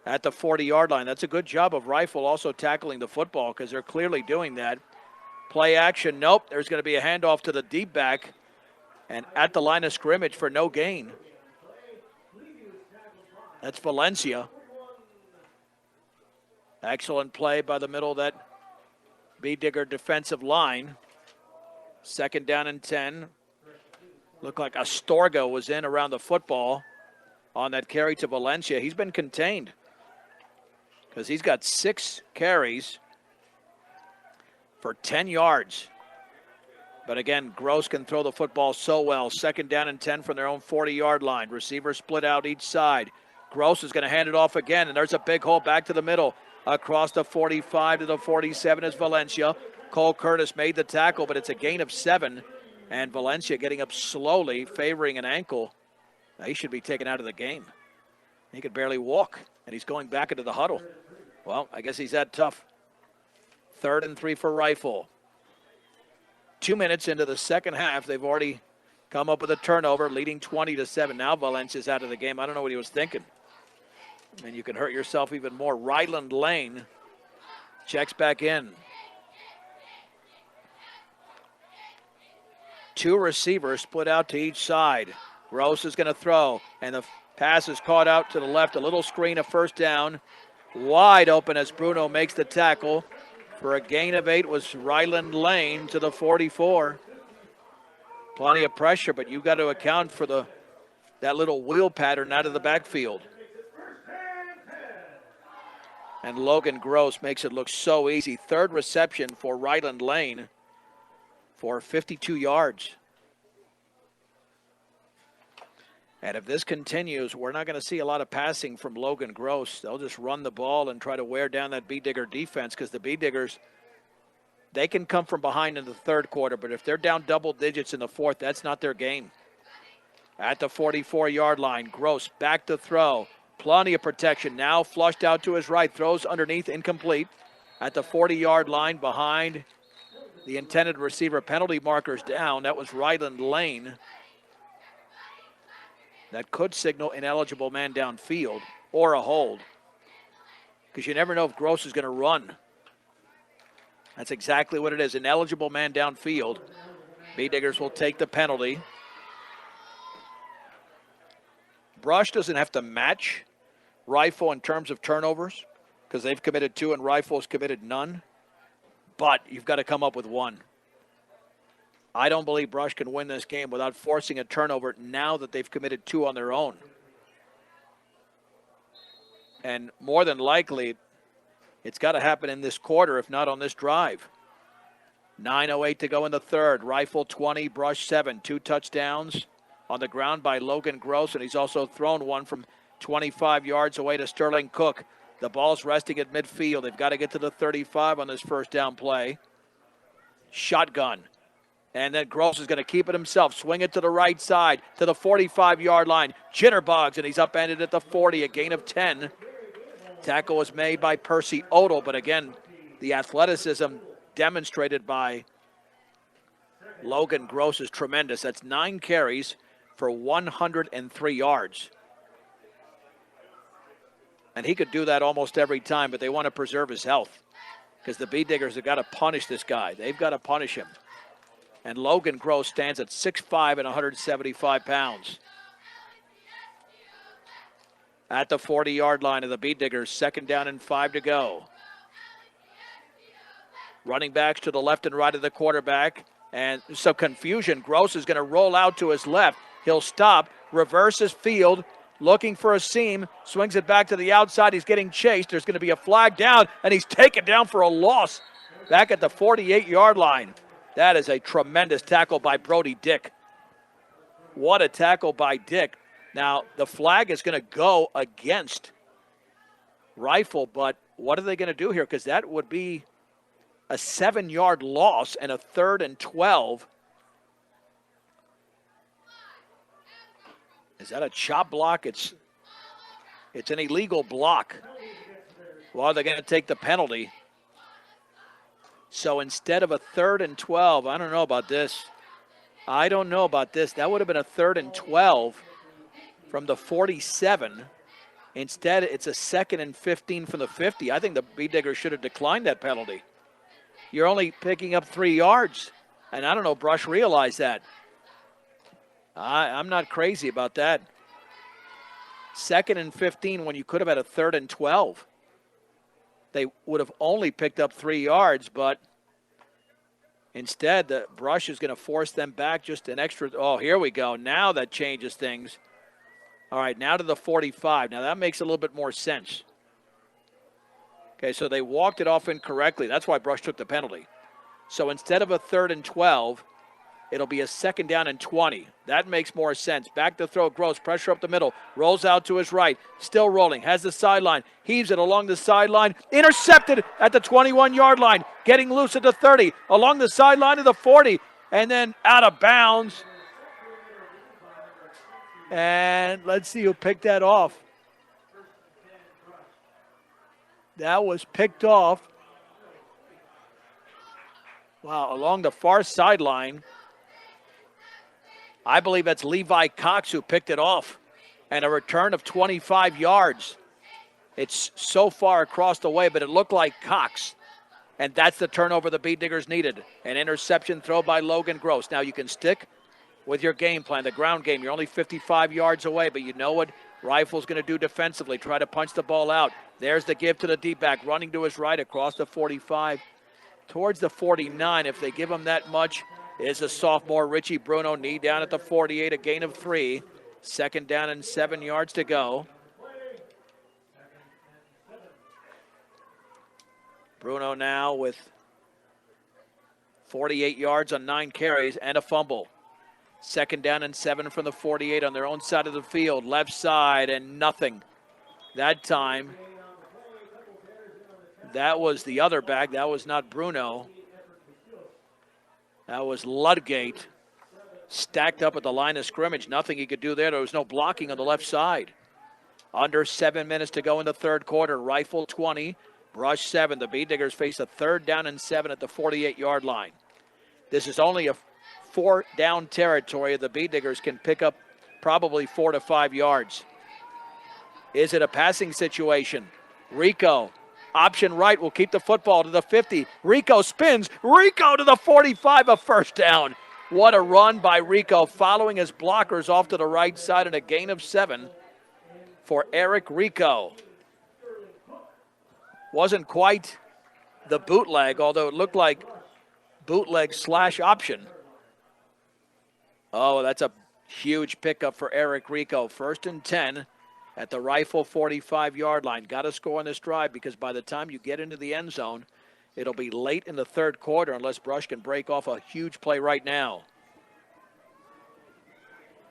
at the 40-yard line. That's a good job of Rifle also tackling the football because they're clearly doing that. Play action, nope. There's going to be a handoff to the deep back and at the line of scrimmage for no gain. That's Valencia. Excellent play by the middle of that Bead Digger defensive line. 2nd down and 10. Looked like Astorga was in around the football on that carry to Valencia. He's been contained because he's got 6 carries for 10 yards. But again, Gross can throw the football so well. 2nd down and 10 from their own 40-yard line. Receivers split out each side. Gross is going to hand it off again, and there's a big hole back to the middle. Across the 45 to the 47 is Valencia. Cole Curtis made the tackle, but it's a gain of 7. And Valencia getting up slowly, favoring an ankle. He should be taken out of the game. He could barely walk, and he's going back into the huddle. Well, I guess he's that tough. 3rd and 3 for Rifle. 2 minutes into the second half, they've already come up with a turnover, leading 20-7. Now Valencia's out of the game. I don't know what he was thinking. And you can hurt yourself even more. Ryland Lane checks back in. 2 receivers split out to each side. Gross is going to throw, and the pass is caught out to the left. A little screen, a 1st down. Wide open as Bruno makes the tackle. For a gain of 8 was Ryland Lane to the 44. Plenty of pressure, but you've got to account for that little wheel pattern out of the backfield. And Logan Gross makes it look so easy. 3rd reception for Ryland Lane for 52 yards. And if this continues, we're not going to see a lot of passing from Logan Gross. They'll just run the ball and try to wear down that Bead Digger defense because the Bead Diggers, they can come from behind in the 3rd quarter, but if they're down double digits in the 4th, that's not their game. At the 44-yard line, Gross back to throw. Plenty of protection. Now flushed out to his right. Throws underneath, incomplete. At the 40-yard line behind the intended receiver. Penalty markers down. That was Ryland Lane. That could signal ineligible man downfield or a hold. Because you never know if Gross is going to run. That's exactly what it is. Ineligible man downfield. Bead Diggers will take the penalty. Brush doesn't have to match Rifle in terms of turnovers because they've committed 2 and Rifle's committed none. But you've got to come up with 1. I don't believe Brush can win this game without forcing a turnover now that they've committed 2 on their own. And more than likely, it's got to happen in this quarter, if not on this drive. 9:08 to go in the 3rd. Rifle 20, Brush 7. 2 touchdowns on the ground by Logan Gross, and he's also thrown one from 25 yards away to Sterling Cook. The ball's resting at midfield. They've got to get to the 35 on this 1st down play. Shotgun. And then Gross is going to keep it himself. Swing it to the right side to the 45-yard line. Jitterbugs, and he's upended at the 40, a gain of 10. Tackle was made by Percy Odell, but again, the athleticism demonstrated by Logan Gross is tremendous. That's 9 carries for 103 yards. And he could do that almost every time, but they want to preserve his health because the Bead Diggers have got to punish this guy. They've got to punish him. And Logan Gross stands at 6'5" and 175 pounds. At the 40-yard line of the Bead Diggers, 2nd down and 5 to go. Running backs to the left and right of the quarterback. And some confusion. Gross is going to roll out to his left. He'll stop, reverses field, looking for a seam, swings it back to the outside. He's getting chased. There's going to be a flag down, and he's taken down for a loss back at the 48-yard line. That is a tremendous tackle by Brody Dick. What a tackle by Dick. Now, the flag is going to go against Rifle, but what are they going to do here? Because that would be a 7-yard loss and a 3rd and 12. Is that a chop block? It's an illegal block. Well, they're going to take the penalty. So instead of a 3rd and 12, I don't know about this. That would have been a 3rd and 12 from the 47. Instead, it's a 2nd and 15 from the 50. I think the Bee Diggers should have declined that penalty. You're only picking up 3 yards. And I don't know, Brush realized that. I'm not crazy about that. 2nd and 15 when you could have had a 3rd and 12. They would have only picked up 3 yards, but instead the Brush is going to force them back just an extra. Oh, here we go. Now that changes things. All right, now to the 45. Now that makes a little bit more sense. Okay, so they walked it off incorrectly. That's why Brush took the penalty. So instead of a 3rd and 12, it'll be a 2nd down and 20. That makes more sense. Back to throw, Gross, pressure up the middle, rolls out to his right, still rolling, has the sideline, heaves it along the sideline, intercepted at the 21-yard line, getting loose at the 30, along the sideline to the 40, and then out of bounds. And let's see who picked that off. That was picked off. Wow, along the far sideline. I believe that's Levi Cox who picked it off. And a return of 25 yards. It's so far across the way, but it looked like Cox. And that's the turnover the Bee Diggers needed. An interception throw by Logan Gross. Now you can stick with your game plan, the ground game. You're only 55 yards away, but you know what Rifle's going to do defensively. Try to punch the ball out. There's the give to the deep back, running to his right across the 45 towards the 49. If they give him that much, is a sophomore Richie Bruno, knee down at the 48, a gain of 3. 2nd down and 7 yards to go. Bruno now with 48 yards on 9 carries and a fumble. 2nd down and 7 from the 48 on their own side of the field. Left side and nothing. That time, that was the other back. That was not Bruno. That was Ludgate, stacked up at the line of scrimmage. Nothing he could do there. There was no blocking on the left side. Under 7 minutes to go in the 3rd quarter. Rifle 20, Brush 7. The Bee Diggers face a 3rd down and 7 at the 48-yard line. This is only a 4-down territory. The Bee Diggers can pick up probably 4 to 5 yards. Is it a passing situation? Rico, option right, will keep the football to the 50. Rico spins. Rico to the 45, a 1st down. What a run by Rico, following his blockers off to the right side, and a gain of 7 for Eric Rico. Wasn't quite the bootleg, although it looked like bootleg / option. Oh, that's a huge pickup for Eric Rico. 1st and 10 at the Rifle 45-yard line. Got to score on this drive because by the time you get into the end zone, it'll be late in the 3rd quarter unless Brush can break off a huge play right now.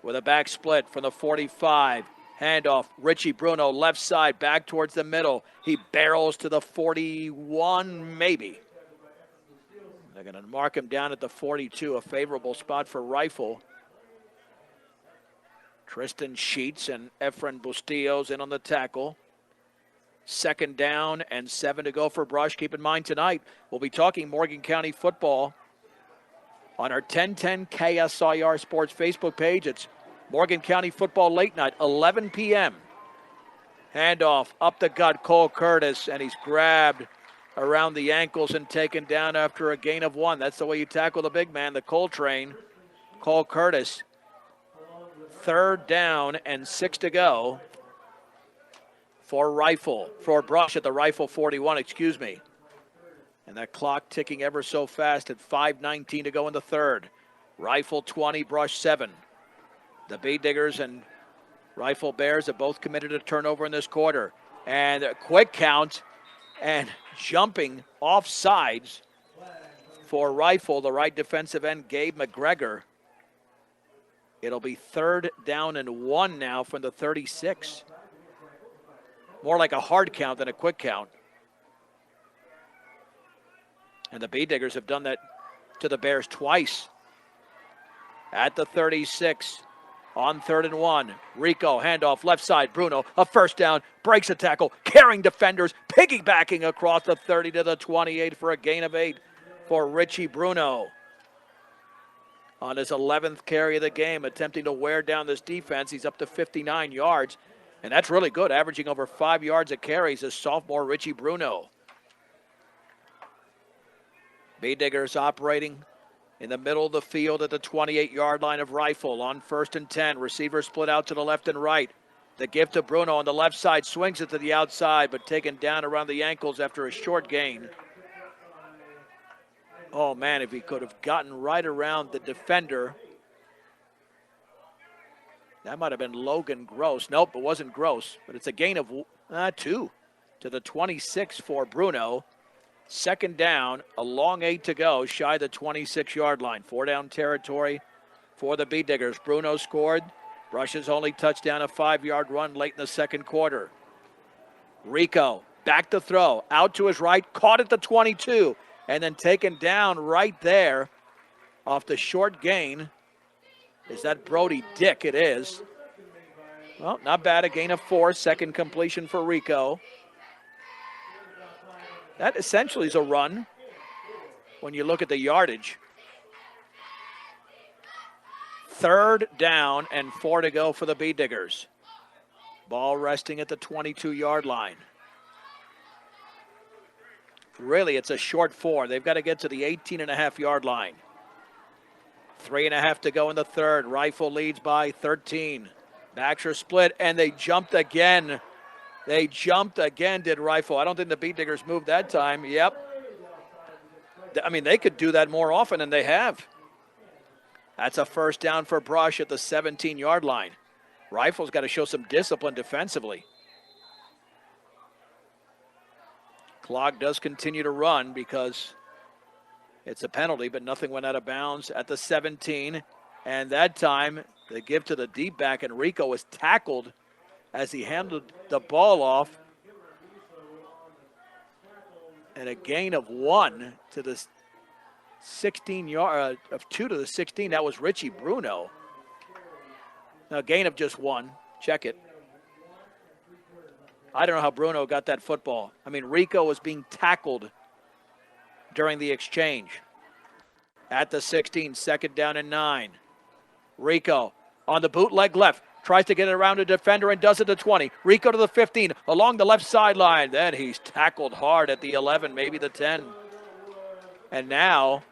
With a back split from the 45. Handoff, Richie Bruno, left side, back towards the middle. He barrels to the 41, maybe. They're going to mark him down at the 42, a favorable spot for Rifle. Tristan Sheets and Efren Bustillos in on the tackle. 2nd down and 7 to go for Brush. Keep in mind tonight, we'll be talking Morgan County football on our 1010 KSIR Sports Facebook page. It's Morgan County football late night, 11 p.m. Handoff up the gut, Cole Curtis, and he's grabbed around the ankles and taken down after a gain of 1. That's the way you tackle the big man, the Cole train. Cole Curtis. 3rd down and 6 to go for Brush at the Rifle 41, excuse me. And that clock ticking ever so fast at 5:19 to go in the 3rd. Rifle 20, Brush 7. The Bee Diggers and Rifle Bears have both committed a turnover in this quarter. And a quick count and jumping off sides for Rifle, the right defensive end, Gabe McGregor. It'll be 3rd down and 1 now from the 36. More like a hard count than a quick count. And the Bee Diggers have done that to the Bears twice. At the 36, on 3rd and 1. Rico, handoff, left side. Bruno, a first down, breaks a tackle, carrying defenders, piggybacking across the 30 to the 28 for a gain of 8 for Richie Bruno. On his 11th carry of the game, attempting to wear down this defense. He's up to 59 yards, and that's really good, averaging over 5 yards a carry as sophomore Richie Bruno. Bee Diggers operating in the middle of the field at the 28-yard line of Rifle on 1st and 10. Receivers split out to the left and right. The give to Bruno on the left side, swings it to the outside, but taken down around the ankles after a short gain. Oh, man, if he could have gotten right around the defender. That might have been Logan Gross. Nope, it wasn't Gross, but it's a gain of 2 to the 26 for Bruno. 2nd down, a long 8 to go, shy the 26-yard line. 4-down territory for the Bee Diggers. Bruno scored. Brush's only touchdown, a 5-yard run late in the 2nd quarter. Rico, back to throw, out to his right, caught at the 22, and then taken down right there off the short gain. Is that Brody Dick? It is. Well, not bad, a gain of 4, 2nd completion for Rico. That essentially is a run when you look at the yardage. 3rd down and 4 to go for the Bee Diggers. Ball resting at the 22-yard line. Really, it's a short 4. They've got to get to the 18.5-yard line. 3.5 to go in the 3rd. Rifle leads by 13. Backs are split, and they jumped again. They jumped again, did Rifle. I don't think the Bee Diggers moved that time. Yep. I mean, they could do that more often, and they have. That's a 1st down for Brush at the 17-yard line. Rifle's got to show some discipline defensively. Clock does continue to run because it's a penalty, but nothing went out of bounds at the 17. And that time, the give to the deep back, and Rico was tackled as he handled the ball off. And a gain of 1 to the 16-yard, of 2 to the 16. That was Richie Bruno. Now, gain of just 1. Check it. I don't know how Bruno got that football. I mean, Rico was being tackled during the exchange. At the 16, 2nd down and 9. Rico on the bootleg left. Tries to get it around a defender and does it to 20. Rico to the 15, along the left sideline. Then he's tackled hard at the 11, maybe the 10. And now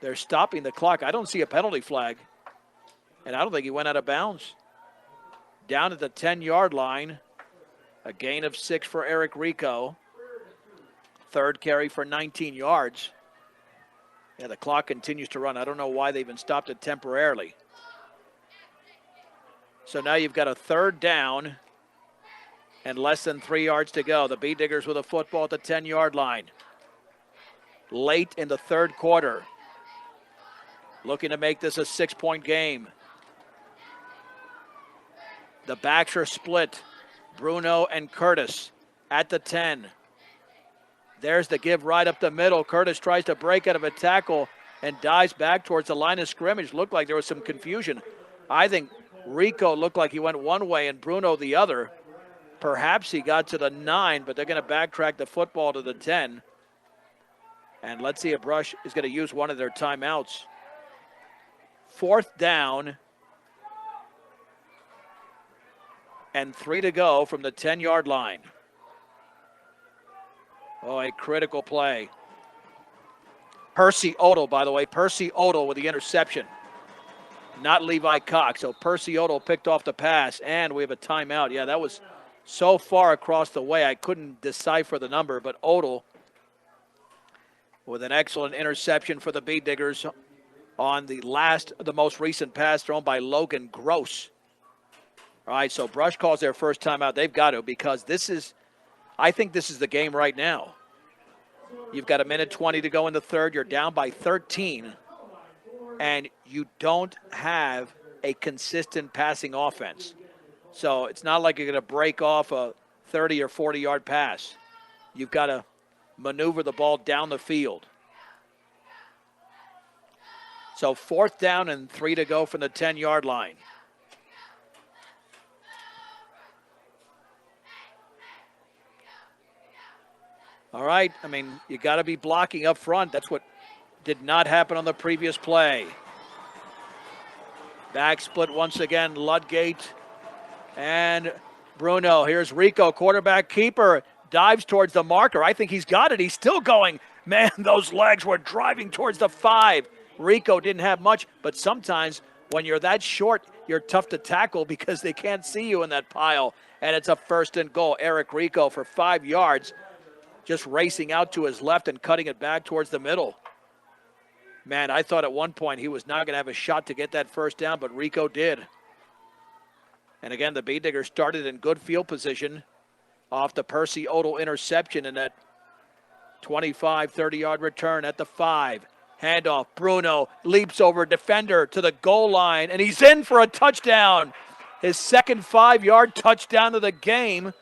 they're stopping the clock. I don't see a penalty flag. And I don't think he went out of bounds. Down at the 10-yard line. A gain of 6 for Eric Rico. 3rd carry for 19 yards. Yeah, the clock continues to run. I don't know why they even stopped it temporarily. So now you've got a 3rd down and less than 3 yards to go. The Bee Diggers with a football at the 10-yard line. Late in the 3rd quarter. Looking to make this a 6-point game. The backs are split. Bruno and Curtis at the 10. There's the give right up the middle. Curtis tries to break out of a tackle and dives back towards the line of scrimmage. Looked like there was some confusion. I think Rico looked like he went one way and Bruno the other. Perhaps he got to the 9, but they're going to backtrack the football to the 10. And let's see if Brush is going to use one of their timeouts. 4th down and 3 to go from the 10-yard line. Oh, a critical play. Percy Odell, by the way. Percy Odell with the interception. Not Levi Cox. So Percy Odell picked off the pass, and we have a timeout. Yeah, that was so far across the way I couldn't decipher the number, but Odell with an excellent interception for the Bee Diggers on the most recent pass thrown by Logan Gross. All right, so Brush calls their first timeout. They've got to, because I think this is the game right now. You've got 1:20 to go in the 3rd. You're down by 13. And you don't have a consistent passing offense. So it's not like you're going to break off a 30 or 40-yard pass. You've got to maneuver the ball down the field. So 4th down and 3 to go from the 10-yard line. All right, I mean, you got to be blocking up front. That's what did not happen on the previous play. Back split once again, Ludgate and Bruno. Here's Rico, quarterback keeper, dives towards the marker. I think he's got it. He's still going. Man, those legs were driving towards the 5. Rico didn't have much, but sometimes when you're that short, you're tough to tackle because they can't see you in that pile. And it's a 1st and goal. Eric Rico for 5 yards, just racing out to his left and cutting it back towards the middle. Man, I thought at one point he was not going to have a shot to get that 1st down, but Rico did. And again, the Bee Diggers started in good field position off the Percy Odell interception in that 25, 30-yard return at the 5. Handoff, Bruno leaps over defender to the goal line, and he's in for a touchdown. His 2nd 5-yard touchdown of the game.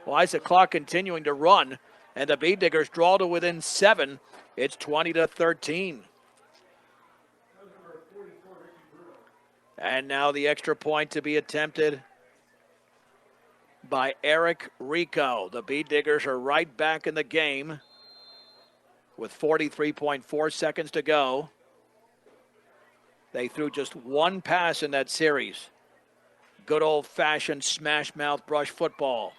Why is the clock continuing to run? And the Bee Diggers draw to within 7. It's 20-13. And now the extra point to be attempted by Eric Rico. The Bee Diggers are right back in the game with 43.4 seconds to go. They threw just one pass in that series. Good old-fashioned smash-mouth brush football.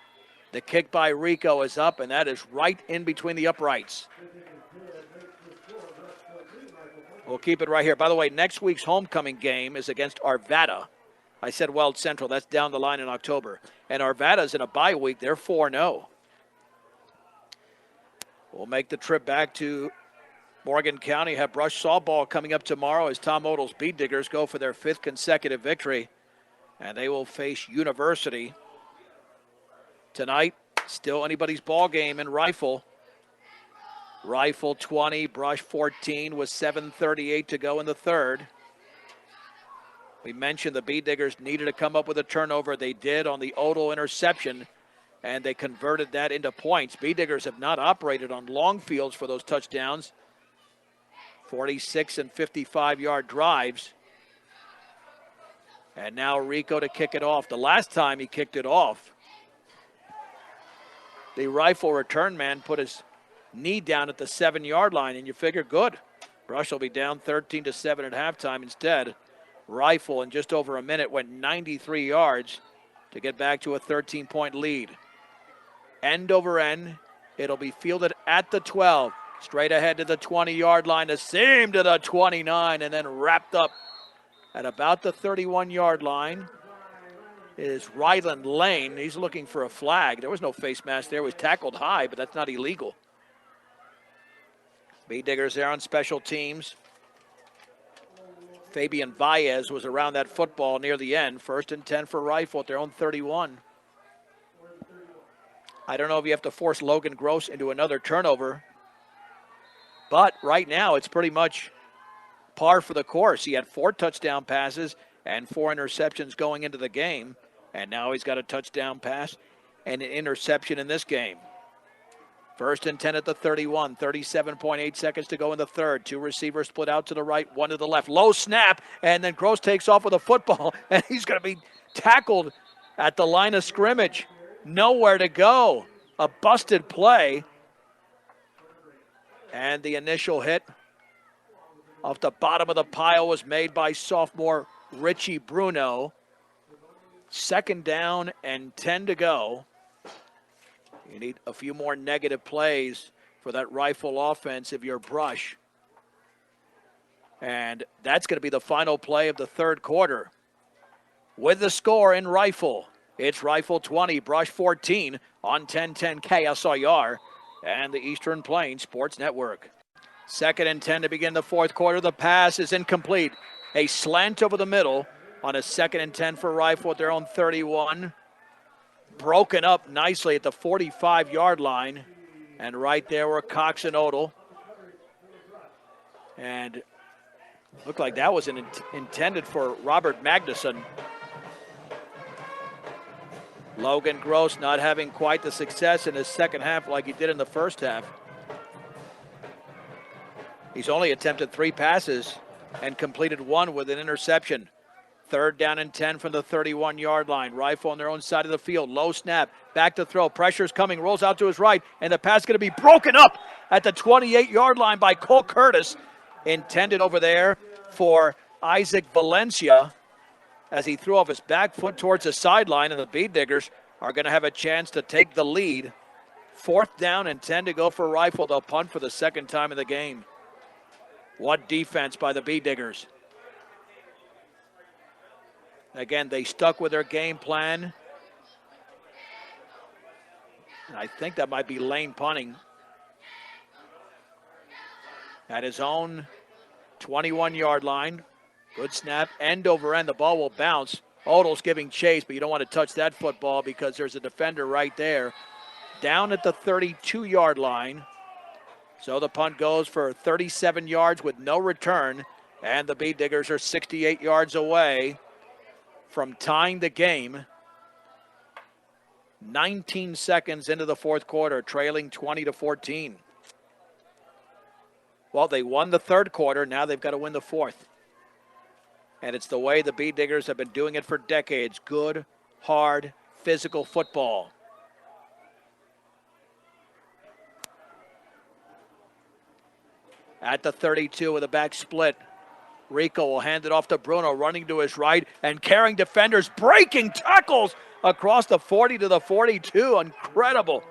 The kick by Rico is up, and that is right in between the uprights. We'll keep it right here. By the way, next week's homecoming game is against Arvada. I said Weld Central. That's down the line in October. And Arvada's in a bye week. They're 4-0. We'll make the trip back to Morgan County. Have brush softball coming up tomorrow as Tom Odell's Bee Diggers go for their 5th consecutive victory. And they will face University tonight. Still anybody's ball game in Rifle. Rifle 20, Brush 14 with 7:38 to go in the 3rd. We mentioned the Bee Diggers needed to come up with a turnover. They did on the Odell interception, and they converted that into points. Bee Diggers have not operated on long fields for those touchdowns. 46 and 55-yard drives. And now Rico to kick it off. The last time he kicked it off, the Rifle return man put his knee down at the 7-yard line, and you figure, good. Brush will be down 13-7 at halftime. Instead, Rifle in just over a minute went 93 yards to get back to a 13-point lead. End over end, it'll be fielded at the 12. Straight ahead to the 20-yard line, a seam to the 29, and then wrapped up at about the 31-yard line is Ryland Lane. He's looking for a flag. There was no face mask there. He was tackled high, but that's not illegal. Bee Diggers there on special teams. Fabian Baez was around that football near the end. 1st and 10 for Rifle at their own 31. I don't know if you have to force Logan Gross into another turnover, but right now it's pretty much par for the course. He had 4 touchdown passes and 4 interceptions going into the game, and now he's got a touchdown pass and an interception in this game. 1st and 10 at the 31, 37.8 seconds to go in the 3rd. 2 receivers split out to the right, 1 to the left. Low snap, and then Gross takes off with a football, and he's going to be tackled at the line of scrimmage. Nowhere to go. A busted play. And the initial hit off the bottom of the pile was made by sophomore Richie Bruno. 2nd down and 10 to go. You need a few more negative plays for that Rifle offense if you're Brush. And that's going to be the final play of the 3rd quarter. With the score in Rifle, it's Rifle 20, Brush 14 on 1010 KSIR and the Eastern Plains Sports Network. 2nd and 10 to begin the 4th quarter. The pass is incomplete. A slant over the middle on a 2nd and 10 for Rifle at their own 31. Broken up nicely at the 45-yard line. And right there were Cox and Odell. And looked like that was intended for Robert Magnuson. Logan Gross not having quite the success in his second half like he did in the first half. He's only attempted 3 passes and completed 1 with an interception. 3rd down and 10 from the 31-yard line. Rifle on their own side of the field. Low snap. Back to throw. Pressure's coming. Rolls out to his right. And the pass is going to be broken up at the 28-yard line by Cole Curtis. Intended over there for Isaac Valencia as he threw off his back foot towards the sideline. And the Bead Diggers are going to have a chance to take the lead. 4th down and 10 to go for Rifle. They'll punt for the 2nd time in the game. What defense by the Bead Diggers. Again, they stuck with their game plan. And I think that might be Lane punting. At his own 21-yard line. Good snap, end over end. The ball will bounce. Odell's giving chase, but you don't want to touch that football because there's a defender right there. Down at the 32-yard line. So the punt goes for 37 yards with no return. And the Bead Diggers are 68 yards away from tying the game. 19 seconds into the 4th quarter, trailing 20-14. Well, they won the 3rd quarter. Now they've got to win the 4th. And it's the way the Bead Diggers have been doing it for decades. Good, hard, physical football. At the 32 with a back split. Rico will hand it off to Bruno, running to his right and carrying defenders, breaking tackles across the 40 to the 42. Incredible.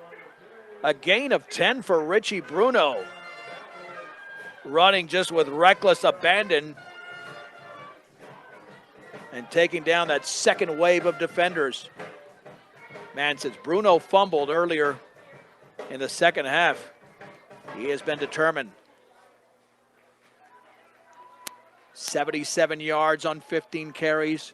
A gain of 10 for Richie Bruno. Running just with reckless abandon and taking down that second wave of defenders. Man, since Bruno fumbled earlier in the 2nd half, he has been determined. 77 yards on 15 carries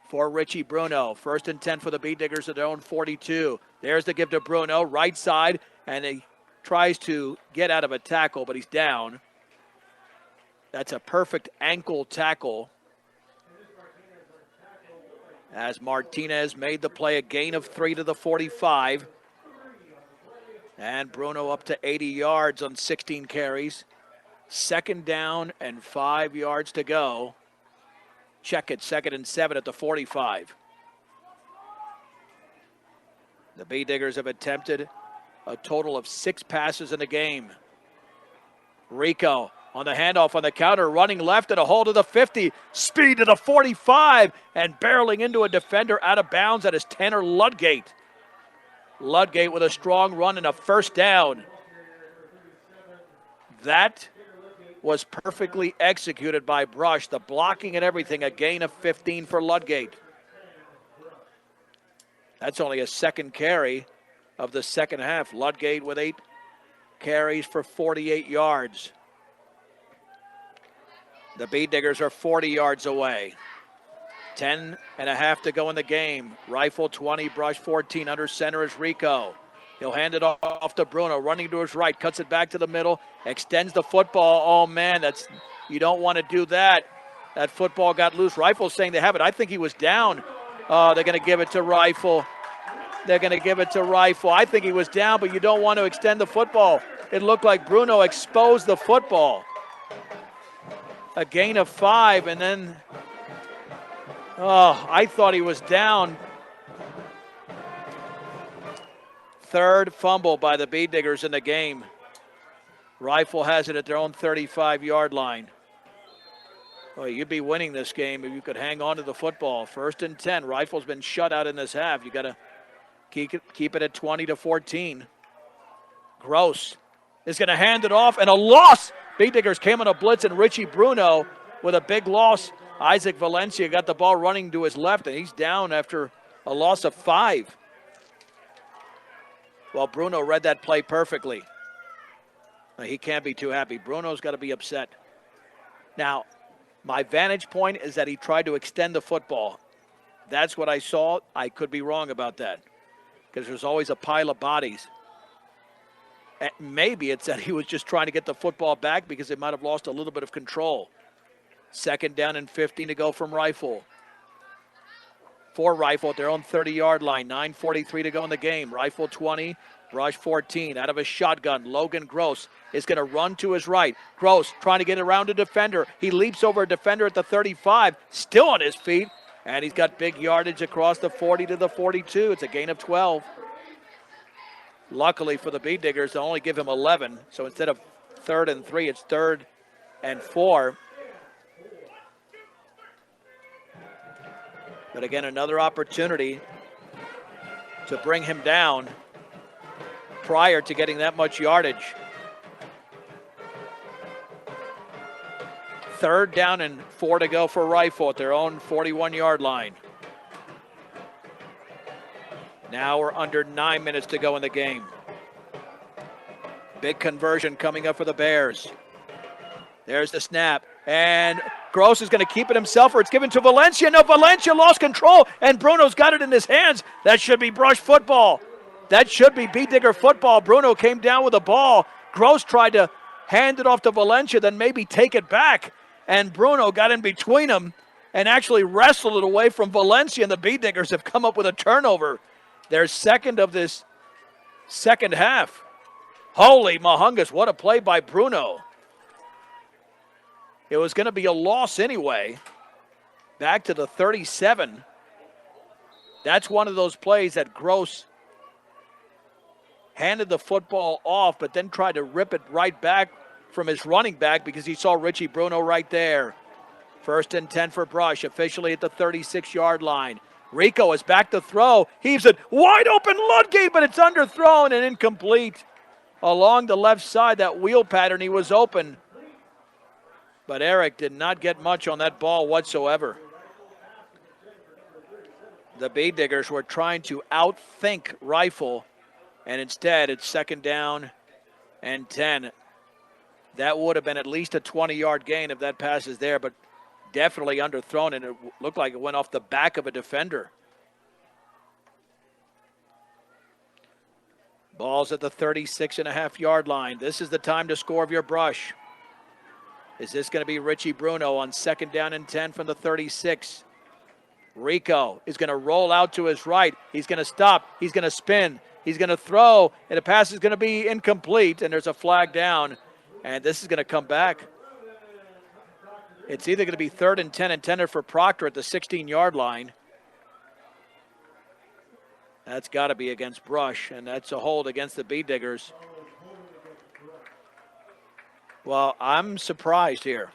for Richie Bruno. 1st and 10 for the Bead Diggers at their own 42. There's the give to Bruno, right side, and he tries to get out of a tackle, but he's down. That's a perfect ankle tackle as Martinez made the play, a gain of 3 to the 45. And Bruno up to 80 yards on 16 carries. 2nd down and 5 yards to go. Check it, 2nd and 7 at the 45. The Bead Diggers have attempted a total of 6 passes in the game. Rico on the handoff on the counter, running left and a hold of the 50. Speed to the 45 and barreling into a defender out of bounds. That is Tanner Ludgate. Ludgate with a strong run and a 1st down. That was perfectly executed by Brush. The blocking and everything, a gain of 15 for Ludgate. That's only a 2nd carry of the 2nd half. Ludgate with 8 carries for 48 yards. The Bead Diggers are 40 yards away. 10 and a half to go in the game. Rifle 20, Brush 14. Under center is Rico. He'll hand it off to Bruno, running to his right, cuts it back to the middle, extends the football. Oh, man, you don't want to do that. That football got loose. Rifle's saying they have it. I think he was down. They're going to give it to Rifle. They're going to give it to Rifle. I think he was down, but you don't want to extend the football. It looked like Bruno exposed the football. A gain of 5, and then, I thought he was down. 3rd fumble by the Bead Diggers in the game. Rifle has it at their own 35-yard line. Well, you'd be winning this game if you could hang on to the football. 1st and 10. Rifle's been shut out in this half. You got to keep it at 20-14. Gross is going to hand it off, and a loss. Bead Diggers came on a blitz, and Richie Bruno with a big loss. Isaac Valencia got the ball running to his left, and he's down after a loss of 5. Well, Bruno read that play perfectly. He can't be too happy. Bruno's got to be upset. Now, my vantage point is that he tried to extend the football. That's what I saw. I could be wrong about that because there's always a pile of bodies. And maybe it's that he was just trying to get the football back because they might have lost a little bit of control. 2nd down and 15 to go from Rifle. for Rifle at their own 30-yard line. 9:43 to go in the game. Rifle 20, Rush 14. Out of a shotgun, Logan Gross is going to run to his right. Gross trying to get around a defender. He leaps over a defender at the 35, still on his feet, and he's got big yardage across the 40 to the 42. It's a gain of 12. Luckily for the Bee Diggers, they'll only give him 11, so instead of 3rd and 3, it's 3rd and 4. But again, another opportunity to bring him down prior to getting that much yardage. 3rd down and 4 to go for Rifle at their own 41-yard line. Now we're under 9 minutes to go in the game. Big conversion coming up for the Bears. There's the snap, and Gross is going to keep it himself, or it's given to Valencia. No, Valencia lost control, and Bruno's got it in his hands. That should be Brush football. That should be Bee Digger football. Bruno came down with the ball. Gross tried to hand it off to Valencia, then maybe take it back, and Bruno got in between them and actually wrestled it away from Valencia, and the Bee Diggers have come up with a turnover. Their second of this second half. Holy Mahungus, what a play by Bruno. It was going to be a loss anyway. Back to the 37. That's one of those plays that Gross handed the football off, but then tried to rip it right back from his running back because he saw Richie Bruno right there. 1st and 10 for Brush, officially at the 36-yard line. Rico is back to throw. Heaves it wide open, Ludgate, but it's underthrown and incomplete. Along the left side, that wheel pattern, he was open. But Eric did not get much on that ball whatsoever. The Bee Diggers were trying to outthink Rifle, and instead it's 2nd down and 10. That would have been at least a 20-yard gain if that pass is there, but definitely underthrown, and it looked like it went off the back of a defender. Ball's at the 36.5-yard line. This is the time to score of your Brush. Is this going to be Richie Bruno on 2nd down and 10 from the 36? Rico is going to roll out to his right. He's going to stop. He's going to spin. He's going to throw, and the pass is going to be incomplete, and there's a flag down, and this is going to come back. It's either going to be 3rd and 10 intended for Proctor at the 16-yard line. That's got to be against Brush, and that's a hold against the Bee Diggers. Well, I'm surprised here.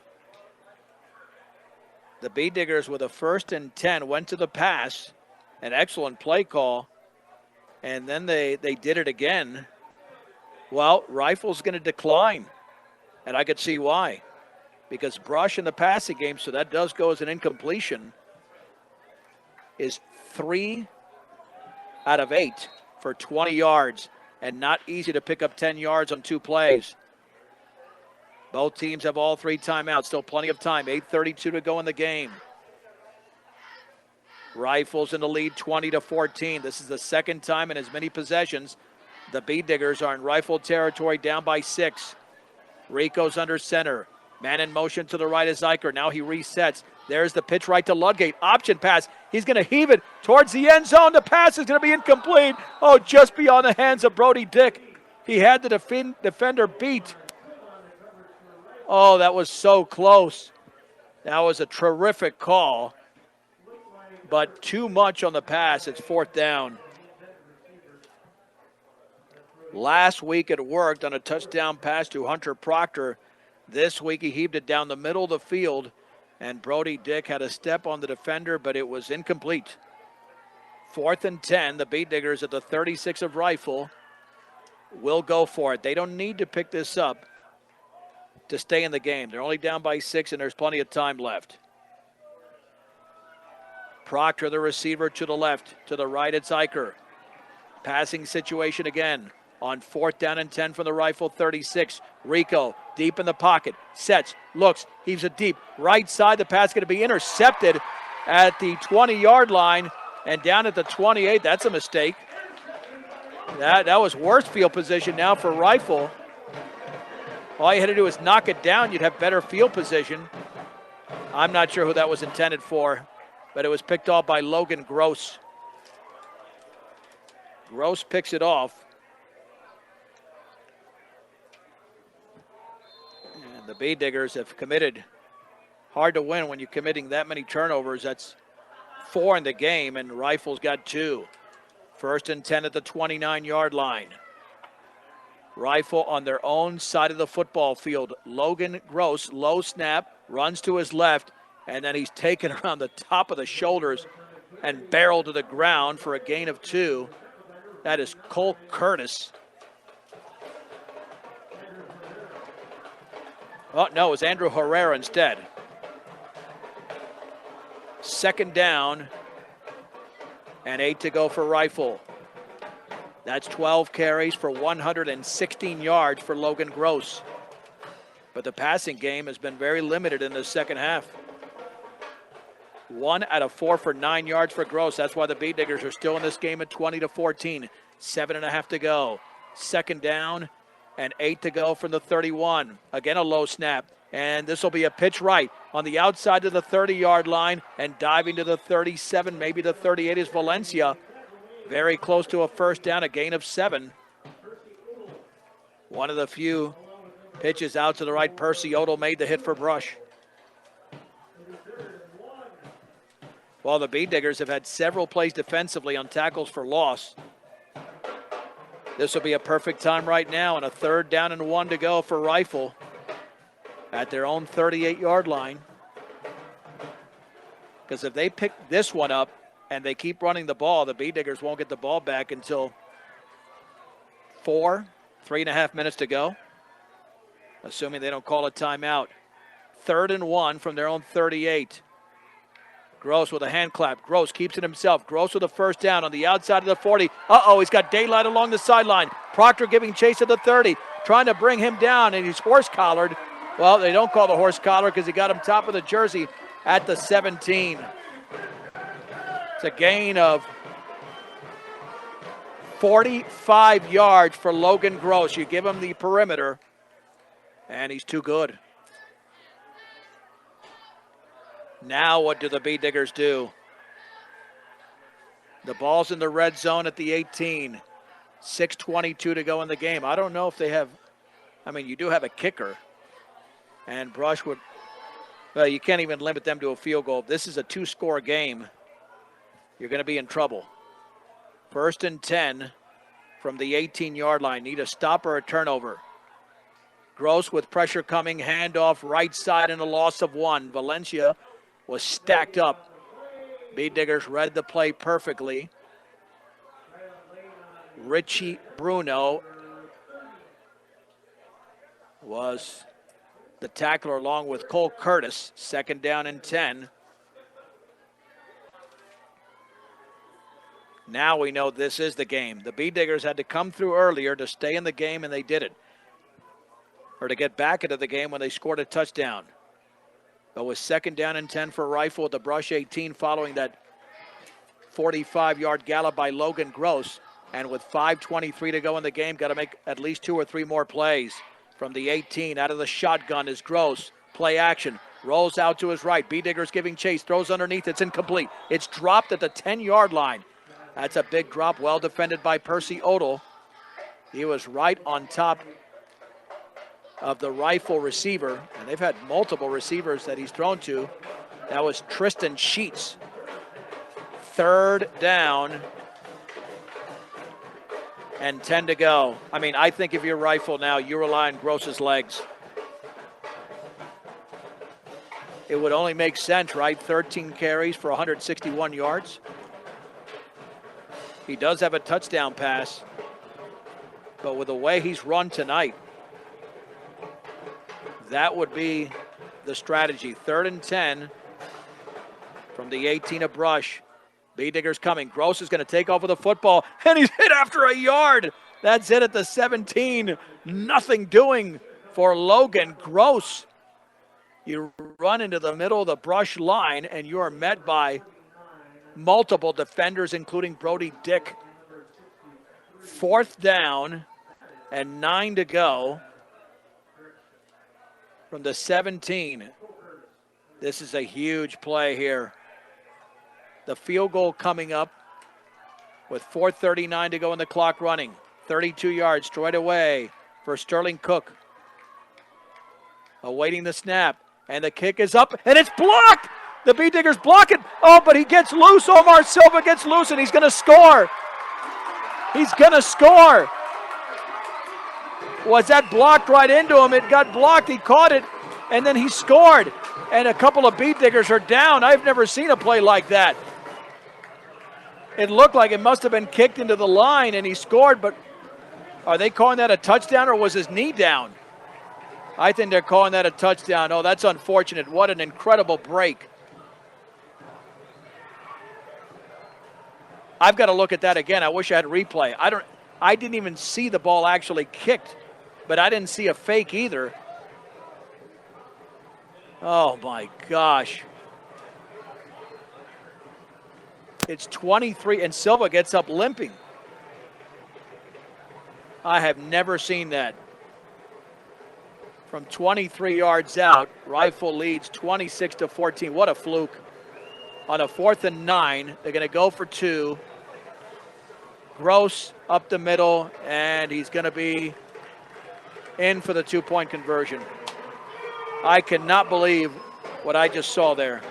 The Bee Diggers with a 1st and 10 went to the pass, an excellent play call, and then they did it again. Well, Rifle's going to decline, and I could see why. Because Brush in the passing game, so that does go as an incompletion, is 3 out of 8 for 20 yards, and not easy to pick up 10 yards on 2 plays. Both teams have all 3 timeouts, still plenty of time, 8:32 to go in the game. Rifles in the lead 20-14. This is the 2nd time in as many possessions. The Bee Diggers are in Rifle territory, down by 6. Rico's under center. Man in motion to the right is Eicher. Now he resets. There's the pitch right to Ludgate. Option pass. He's going to heave it towards the end zone. The pass is going to be incomplete. Oh, just beyond the hands of Brody Dick. He had the defender beat. Oh, that was so close. That was a terrific call. But too much on the pass. It's 4th down. Last week it worked on a touchdown pass to Hunter Proctor. This week he heaved it down the middle of the field, and Brody Dick had a step on the defender, but it was incomplete. 4th and 10, the Bee Diggers at the 36 of Rifle will go for it. They don't need to pick this up to stay in the game. They're only down by 6, and there's plenty of time left. Proctor, the receiver, to the left. To the right, it's Eicher. Passing situation again on 4th down and 10 from the Rifle 36. Rico deep in the pocket, sets, looks, heaves it deep. Right side, the pass going to be intercepted at the 20-yard line, and down at the 28. That's a mistake. That was worse field position now for Rifle. All you had to do is knock it down. You'd have better field position. I'm not sure who that was intended for. but it was picked off by Logan Gross. Gross picks it off. And the Bee Diggers have committed. Hard to win when you're committing that many turnovers. That's 4 in the game, and Rifle's got 2. 1st and 10 at the 29-yard line. Rifle on their own side of the football field. Logan Gross, low snap, runs to his left, and then he's taken around the top of the shoulders and barreled to the ground for a gain of 2. That is Cole Curtis. Oh, no, it was Andrew Herrera instead. 2nd down and 8 to go for Rifle. That's 12 carries for 116 yards for Logan Gross. But the passing game has been very limited in the second half. 1 out of 4 for 9 yards for Gross. That's why the Bee Diggers are still in this game at 20-14. 7.5 to go. 2nd down and 8 to go from the 31. Again, a low snap. And this will be a pitch right on the outside of the 30-yard line, and diving to the 37, maybe the 38 is Valencia. Very close to a 1st down, a gain of 7. One of the few pitches out to the right. Percy Odell made the hit for Brush. While the Bee Diggers have had several plays defensively on tackles for loss. This will be a perfect time right now, and a 3rd down and 1 to go for Rifle at their own 38-yard line. Because if they pick this one up and they keep running the ball, the Bee Diggers won't get the ball back until 3.5 minutes to go, assuming they don't call a timeout. 3rd and 1 from their own 38. Gross with a hand clap. Gross keeps it himself. Gross with a 1st down on the outside of the 40. He's got daylight along the sideline. Proctor giving chase at the 30, trying to bring him down, and he's horse-collared. Well, they don't call the horse collar because he got him top of the jersey at the 17. It's a gain of 45 yards for Logan Gross. You give him the perimeter, and he's too good. Now what do the Bee Diggers do? The ball's in the red zone at the 18. 6:22 to go in the game. I don't know if they have, you do have a kicker. And Brush would, well, you can't even limit them to a field goal. If this is a 2-score game, you're going to be in trouble. 1st and 10 from the 18-yard line. Need a stop or a turnover. Gross with pressure coming, handoff right side and a loss of 1. Valencia was stacked up. Bee Diggers read the play perfectly. Richie Bruno was the tackler along with Cole Curtis. 2nd down and 10. Now we know this is the game. The Bee Diggers had to come through earlier to stay in the game, and they did it. Or to get back into the game when they scored a touchdown. But with 2nd down and 10 for Rifle at the Brush 18 following that 45-yard gallop by Logan Gross. And with 5:23 to go in the game, got to make at least 2 or 3 more plays. From the 18, out of the shotgun is Gross. Play action. Rolls out to his right. Bee Diggers giving chase. Throws underneath. It's incomplete. It's dropped at the 10-yard line. That's a big drop. Well defended by Percy Odell. He was right on top of the Rifle receiver. And they've had multiple receivers that he's thrown to. That was Tristan Sheets. 3rd down and 10 to go. I think if you're Rifle now, you rely on Gross's legs. It would only make sense, right? 13 carries for 161 yards. He does have a touchdown pass, but with the way he's run tonight, that would be the strategy. 3rd and 10 from the 18 of Brush. Bee Diggers coming. Gross is going to take over the football, and he's hit after a yard. That's it at the 17. Nothing doing for Logan Gross. You run into the middle of the Brush line, and you are met by multiple defenders, including Brody Dick. 4th down and 9 to go from the 17. This is a huge play here. The field goal coming up with 4:39 to go in the clock running. 32 yards straight away for Sterling Cook. Awaiting the snap. And the kick is up, and it's blocked! The Bee Diggers block it. Oh, but he gets loose. Omar Silva gets loose, and he's going to score. He's going to score. Was that blocked right into him? It got blocked. He caught it, and then he scored. And a couple of Bee Diggers are down. I've never seen a play like that. It looked like it must have been kicked into the line, and he scored, but are they calling that a touchdown, or was his knee down? I think they're calling that a touchdown. Oh, that's unfortunate. What an incredible break. I've got to look at that again. I wish I had replay. I didn't even see the ball actually kicked, but I didn't see a fake either. Oh my gosh. It's 23, and Silva gets up limping. I have never seen that. From 23 yards out, Rifle leads 26-14. What a fluke. On a 4th and 9, they're going to go for 2. Gross up the middle, and he's going to be in for the 2-point conversion. I cannot believe what I just saw there.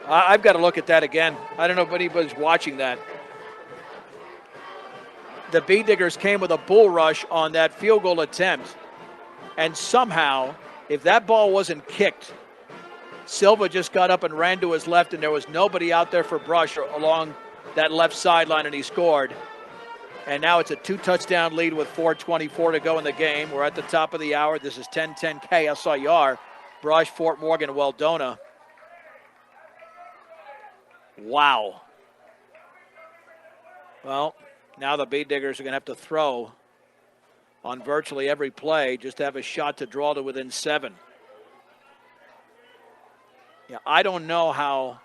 I've got to look at that again. I don't know if anybody's watching that. The Bee Diggers came with a bull rush on that field goal attempt. And somehow, if that ball wasn't kicked, Silva just got up and ran to his left, and there was nobody out there for Brush along that left sideline, and he scored. And now it's a 2-touchdown lead with 4:24 to go in the game. We're at the top of the hour. This is 10-10 KSIR. Brush, Fort Morgan, Weldona. Wow. Well, now the Bee Diggers are going to have to throw on virtually every play just to have a shot to draw to within 7. Yeah, I don't know how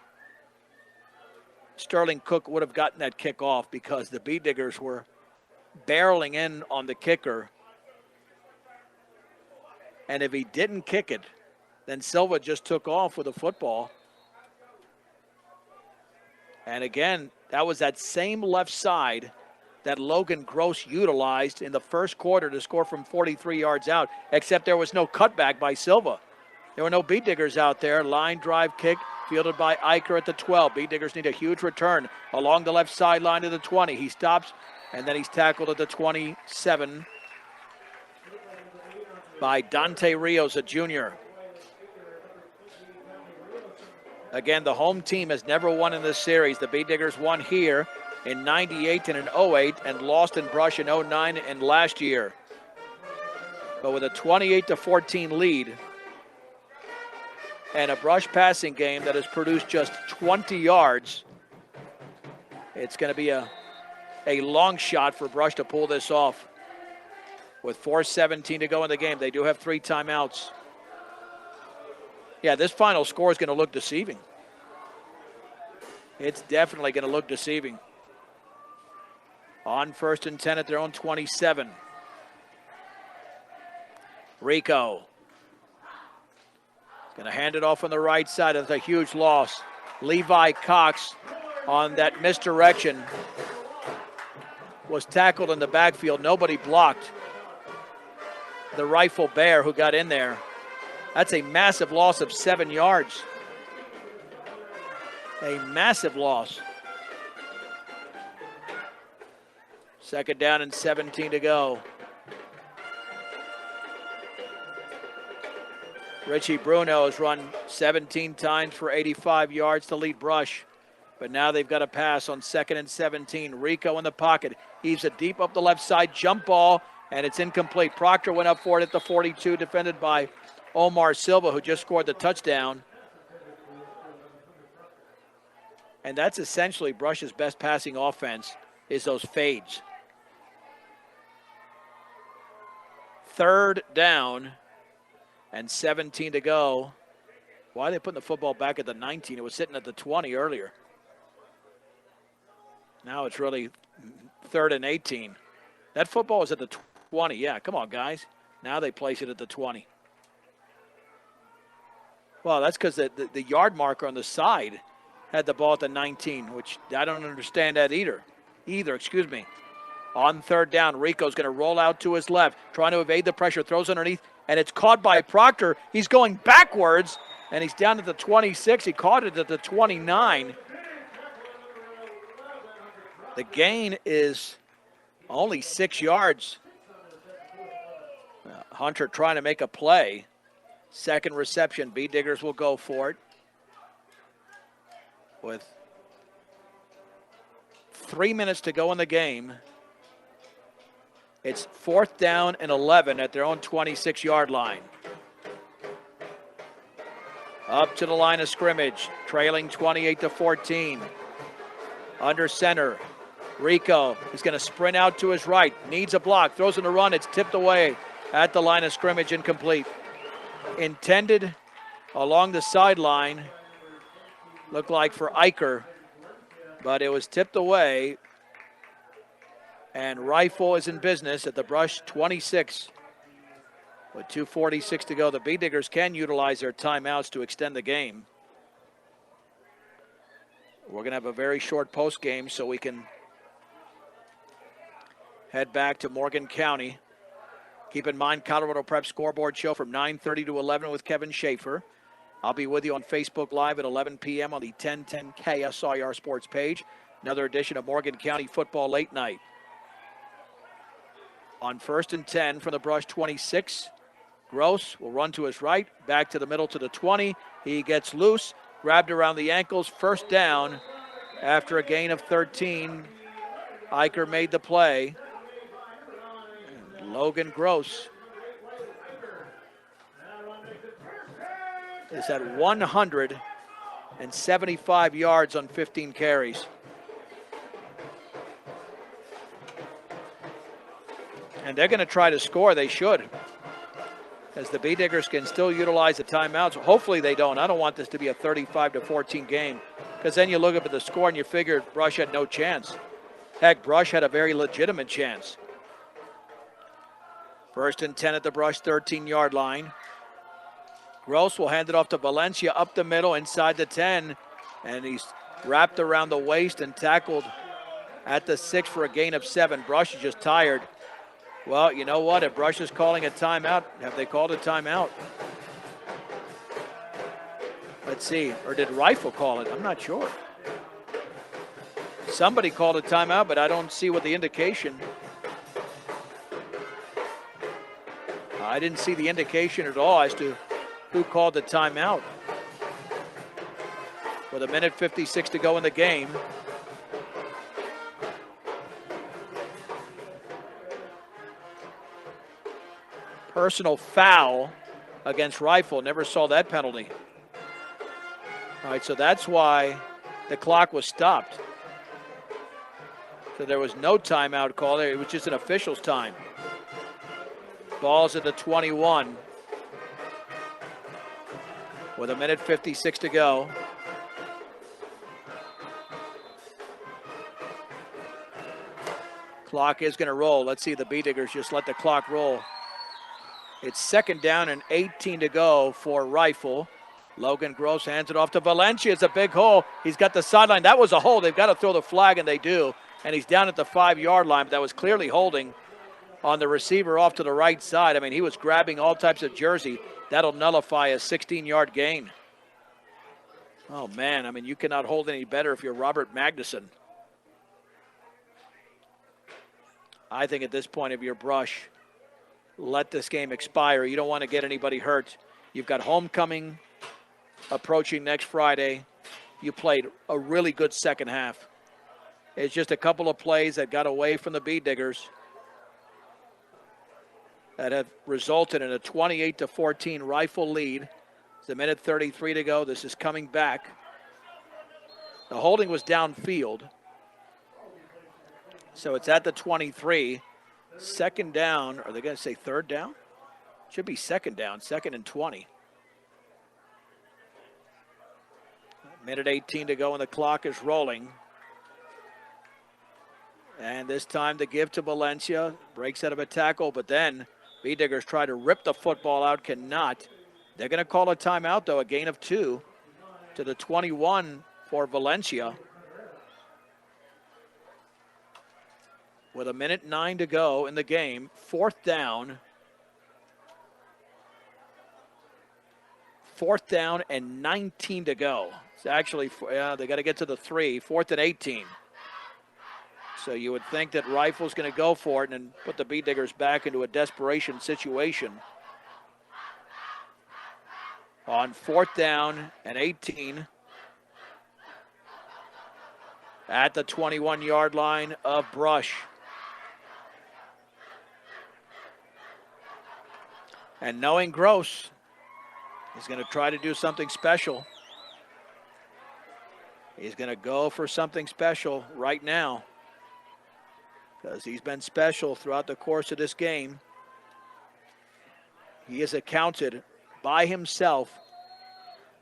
Sterling Cook would have gotten that kick off, because the Bee Diggers were barreling in on the kicker. And if he didn't kick it, then Silva just took off with a football. And again, that was that same left side that Logan Gross utilized in the first quarter to score from 43 yards out, except there was no cutback by Silva. There were no Bee Diggers out there. Line drive kick fielded by Eicher at the 12. Bee Diggers need a huge return along the left sideline to the 20. He stops, and then he's tackled at the 27 by Dante Rios, a junior. Again, the home team has never won in this series. The Bee Diggers won here in 98 and in 08 and lost in Brush in 09 and last year. But with a 28-14 lead and a Brush passing game that has produced just 20 yards, it's going to be a long shot for Brush to pull this off. With 4:17 to go in the game, they do have 3 timeouts. Yeah, this final score is going to look deceiving. It's definitely going to look deceiving. On 1st and 10 at their own 27. Rico. Going to hand it off on the right side. That's a huge loss. Levi Cox on that misdirection was tackled in the backfield. Nobody blocked the Rifle Bear who got in there. That's a massive loss of 7 yards. A massive loss. 2nd down and 17 to go. Richie Bruno has run 17 times for 85 yards to lead Brush. But now they've got a pass on 2nd and 17. Rico in the pocket. Heaves it deep up the left side. Jump ball, and it's incomplete. Proctor went up for it at the 42, defended by Omar Silva, who just scored the touchdown. And that's essentially Brush's best passing offense, is those fades. 3rd down and 17 to go. Why are they putting the football back at the 19? It was sitting at the 20 earlier. Now it's really 3rd and 18. That football is at the 20. Yeah, come on, guys. Now they place it at the 20. Well, that's because the yard marker on the side had the ball at the 19, which I don't understand that either. Excuse me. On third down, Rico's going to roll out to his left, trying to evade the pressure, throws underneath, and it's caught by Proctor. He's going backwards, and he's down at the 26. He caught it at the 29. The gain is only 6 yards. Hunter trying to make a play. Second reception, B-Diggers will go for it. With 3 minutes to go in the game, it's 4th down and 11 at their own 26-yard line. Up to the line of scrimmage, trailing 28-14. Under center, Rico is going to sprint out to his right, needs a block, throws in the run, it's tipped away at the line of scrimmage, incomplete. Intended along the sideline, looked like for Eicher, but it was tipped away. And Rifle is in business at the Brush 26. With 2:46 to go, the B-Diggers can utilize their timeouts to extend the game. We're going to have a very short post game so we can head back to Morgan County. Keep in mind, Colorado Prep Scoreboard Show from 9:30 to 11 with Kevin Schaefer. I'll be with you on Facebook Live at 11 p.m. on the 1010 KSIR Sports page. Another edition of Morgan County Football Late Night. On 1st and 10 from the Brush 26. Gross will run to his right, back to the middle to the 20. He gets loose, grabbed around the ankles, first down after a gain of 13. Eicher made the play. And Logan Gross is at 175 yards on 15 carries. And they're going to try to score. They should, as the B-Diggers can still utilize the timeouts. Hopefully they don't. I don't want this to be a 35-14 game, because then you look up at the score and you figure Brush had no chance. Heck, Brush had a very legitimate chance. 1st and 10 at the Brush 13-yard line. Gross will hand it off to Valencia up the middle inside the 10, and he's wrapped around the waist and tackled at the 6 for a gain of 7. Brush is just tired. Well, you know what? If Brush is calling a timeout, have they called a timeout? Let's see. Or did Rifle call it? I'm not sure. Somebody called a timeout, but I don't see what the indication. I didn't see the indication at all as to who called the timeout. With 1:56 to go in the game. Personal foul against Rifle. Never saw that penalty. All right, so that's why the clock was stopped. So there was no timeout call there. It was just an official's time. Ball's at the 21. With 1:56 to go. Clock is going to roll. Let's see, the B-Diggers just let the clock roll. It's 2nd down and 18 to go for Rifle. Logan Gross hands it off to Valencia. It's a big hole. He's got the sideline. That was a hold. They've got to throw the flag, and they do. And he's down at the 5-yard line, but that was clearly holding on the receiver off to the right side. I mean, he was grabbing all types of jersey. That'll nullify a 16-yard gain. Oh, man, I mean, you cannot hold any better if you're Robert Magnuson. I think at this point of your Brush, let this game expire. You don't want to get anybody hurt. You've got homecoming approaching next Friday. You played a really good second half. It's just a couple of plays that got away from the B-Diggers that have resulted in a 28-14 Rifle lead. It's 1:33 to go. This is coming back. The holding was downfield. So it's at the 23. 2nd down. Are they going to say 3rd down? Should be 2nd down. 2nd and 20. 1:18 to go and the clock is rolling. And this time to give to Valencia. Breaks out of a tackle, but then B-Diggers try to rip the football out. Cannot. They're going to call a timeout, though. A gain of 2 to the 21 for Valencia. With 1:09 to go in the game, 4th down. 4th down and 19 to go. It's actually, they got to get to the 3, 4th and 18. So you would think that Rifle's going to go for it and put the Bee Diggers back into a desperation situation. On 4th down and 18 at the 21-yard line of Brush. And knowing Gross, he's going to try to do something special. He's going to go for something special right now, because he's been special throughout the course of this game. He has accounted by himself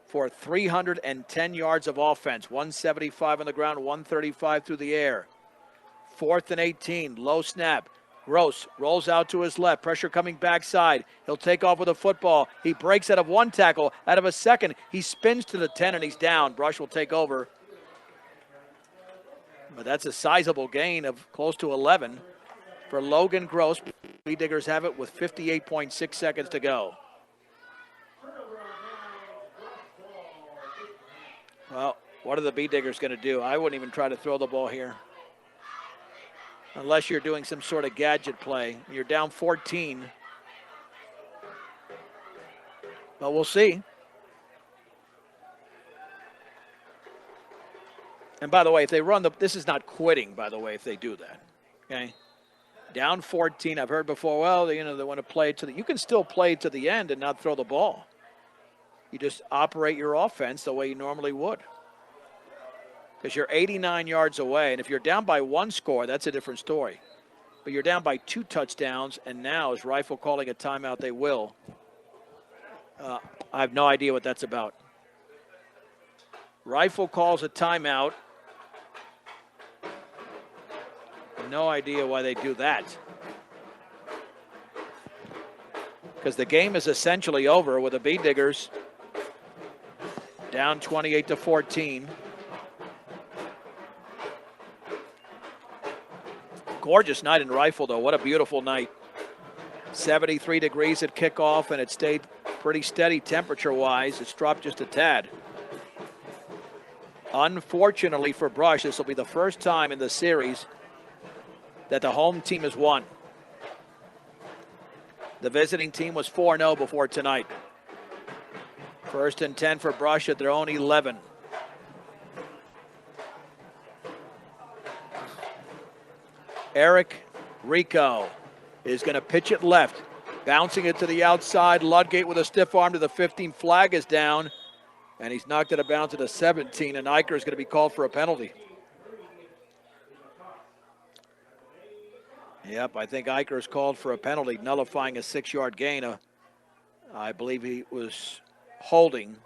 for 310 yards of offense, 175 on the ground, 135 through the air. 4th and 18, low snap. Gross rolls out to his left, pressure coming backside. He'll take off with a football. He breaks out of one tackle, out of a second. He spins to the 10 and he's down. Brush will take over. But that's a sizable gain of close to 11 for Logan Gross. Bee Diggers have it with 58.6 seconds to go. Well, what are the Bee Diggers going to do? I wouldn't even try to throw the ball here, unless you're doing some sort of gadget play. You're down 14. But we'll see. And by the way, if they run this is not quitting, by the way, if they do that. Okay? Down 14. I've heard before, well, they want to play to you can still play to the end and not throw the ball. You just operate your offense the way you normally would, because you're 89 yards away. And if you're down by 1 score, that's a different story. But you're down by 2 touchdowns, and now is Rifle calling a timeout? They will. I have no idea what that's about. Rifle calls a timeout. No idea why they do that, because the game is essentially over with the Bee Diggers down 28-14. Gorgeous night in Rifle, though. What a beautiful night. 73 degrees at kickoff, and it stayed pretty steady temperature-wise. It's dropped just a tad. Unfortunately for Brush, this will be the first time in the series that the home team has won. The visiting team was 4-0 before tonight. 1st and 10 for Brush at their own 11. Eric Rico is going to pitch it left, bouncing it to the outside. Ludgate with a stiff arm to the 15. Flag is down, and he's knocked it a bounce to the 17, and Eicher is going to be called for a penalty. Yep, I think Eicher is called for a penalty, nullifying a 6-yard gain. I believe he was holding.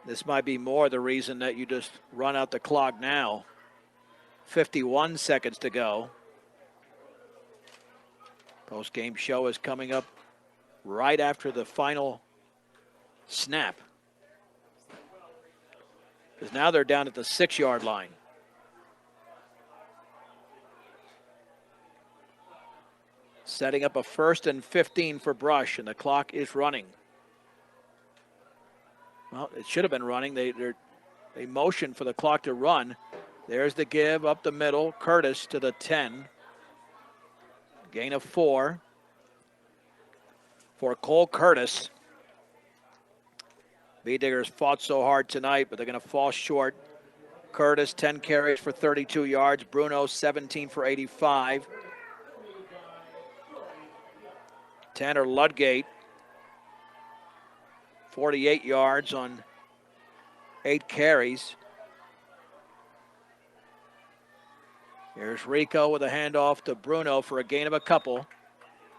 This might be more the reason that you just run out the clock now. 51 seconds to go. Post-game show is coming up right after the final snap, because now they're down at the 6-yard line. Setting up a 1st and 15 for Brush, and the clock is running. Well, it should have been running. They motioned for the clock to run. There's the give up the middle. Curtis to the 10. Gain of 4 for Cole Curtis. Bee Diggers fought so hard tonight, but they're going to fall short. Curtis, 10 carries for 32 yards. Bruno, 17 for 85. Tanner Ludgate, 48 yards on 8 carries. Here's Rico with a handoff to Bruno for a gain of a couple.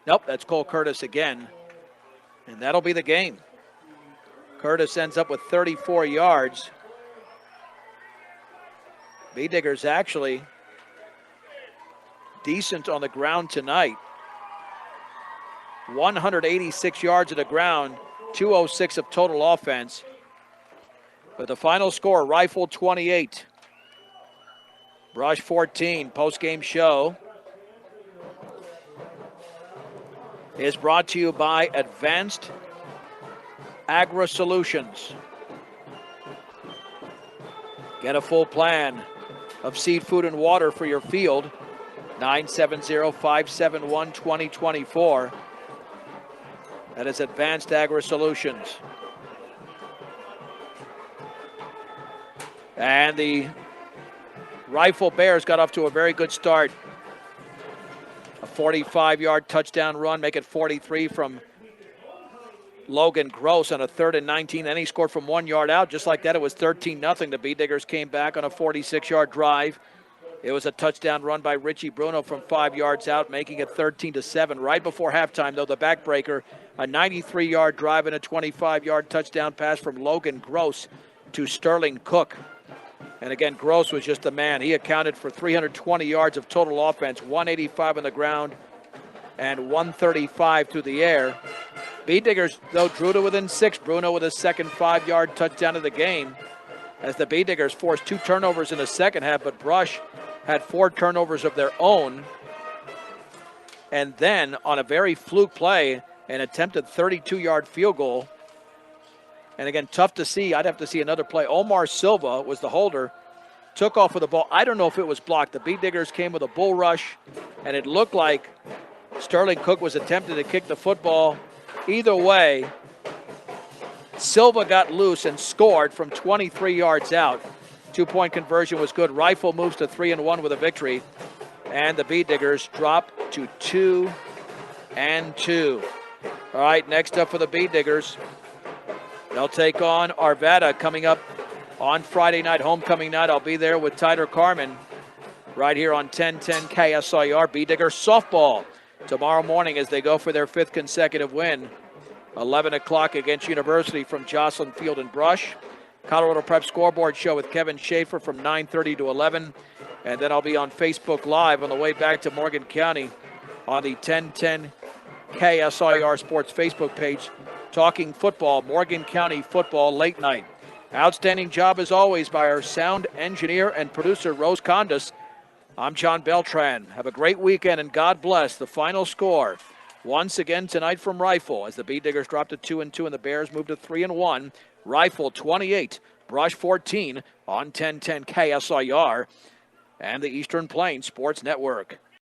Nope, that's Cole Curtis again. And that'll be the game. Curtis ends up with 34 yards. Bee Diggers actually decent on the ground tonight. 186 yards of the ground, 206 of total offense. With the final score, Rifle 28, Brush 14. Post-game show is brought to you by Advanced Agri Solutions. Get a full plan of seed, food, and water for your field. 970-571-2024. That is Advanced Agri Solutions. And the Rifle Bears got off to a very good start. A 45-yard touchdown run, make it 43 from Logan Gross on a 3rd and 19. Then he scored from 1 yard out. Just like that, it was 13-0. The Bee Diggers came back on a 46-yard drive. It was a touchdown run by Richie Bruno from 5 yards out, making it 13-7. Right before halftime, though, the backbreaker, a 93-yard drive and a 25-yard touchdown pass from Logan Gross to Sterling Cook. And again, Gross was just a man. He accounted for 320 yards of total offense, 185 on the ground and 135 through the air. Bee Diggers, though, drew to within 6. Bruno with a second 5-yard touchdown of the game as the Bee Diggers forced 2 turnovers in the second half, but Brush had 4 turnovers of their own. And then on a very fluke play, an attempted 32-yard field goal. And again, tough to see. I'd have to see another play. Omar Silva was the holder, took off with the ball. I don't know if it was blocked. The Bee Diggers came with a bull rush, and it looked like Sterling Cook was attempting to kick the football. Either way, Silva got loose and scored from 23 yards out. 2-point conversion was good. Rifle moves to 3-1 with a victory, and the Bee Diggers drop to 2-2. All right, next up for the Bee Diggers, they'll take on Arvada coming up on Friday night, homecoming night. I'll be there with Tyler Carmen right here on 1010 KSIR. Bee Diggers softball tomorrow morning as they go for their 5th consecutive win. 11 o'clock against University from Jocelyn Field and Brush. Colorado Prep Scoreboard Show with Kevin Schaefer from 9:30 to 11. And then I'll be on Facebook Live on the way back to Morgan County on the 1010 KSIR Sports Facebook page, talking football, Morgan County football late night. Outstanding job as always by our sound engineer and producer, Rose Condis. I'm John Beltran. Have a great weekend and God bless. The final score once again tonight from Rifle as the Bee Diggers drop to 2-2 and the Bears move to 3-1. Rifle 28, Brush 14 on 1010 KSIR and the Eastern Plains Sports Network.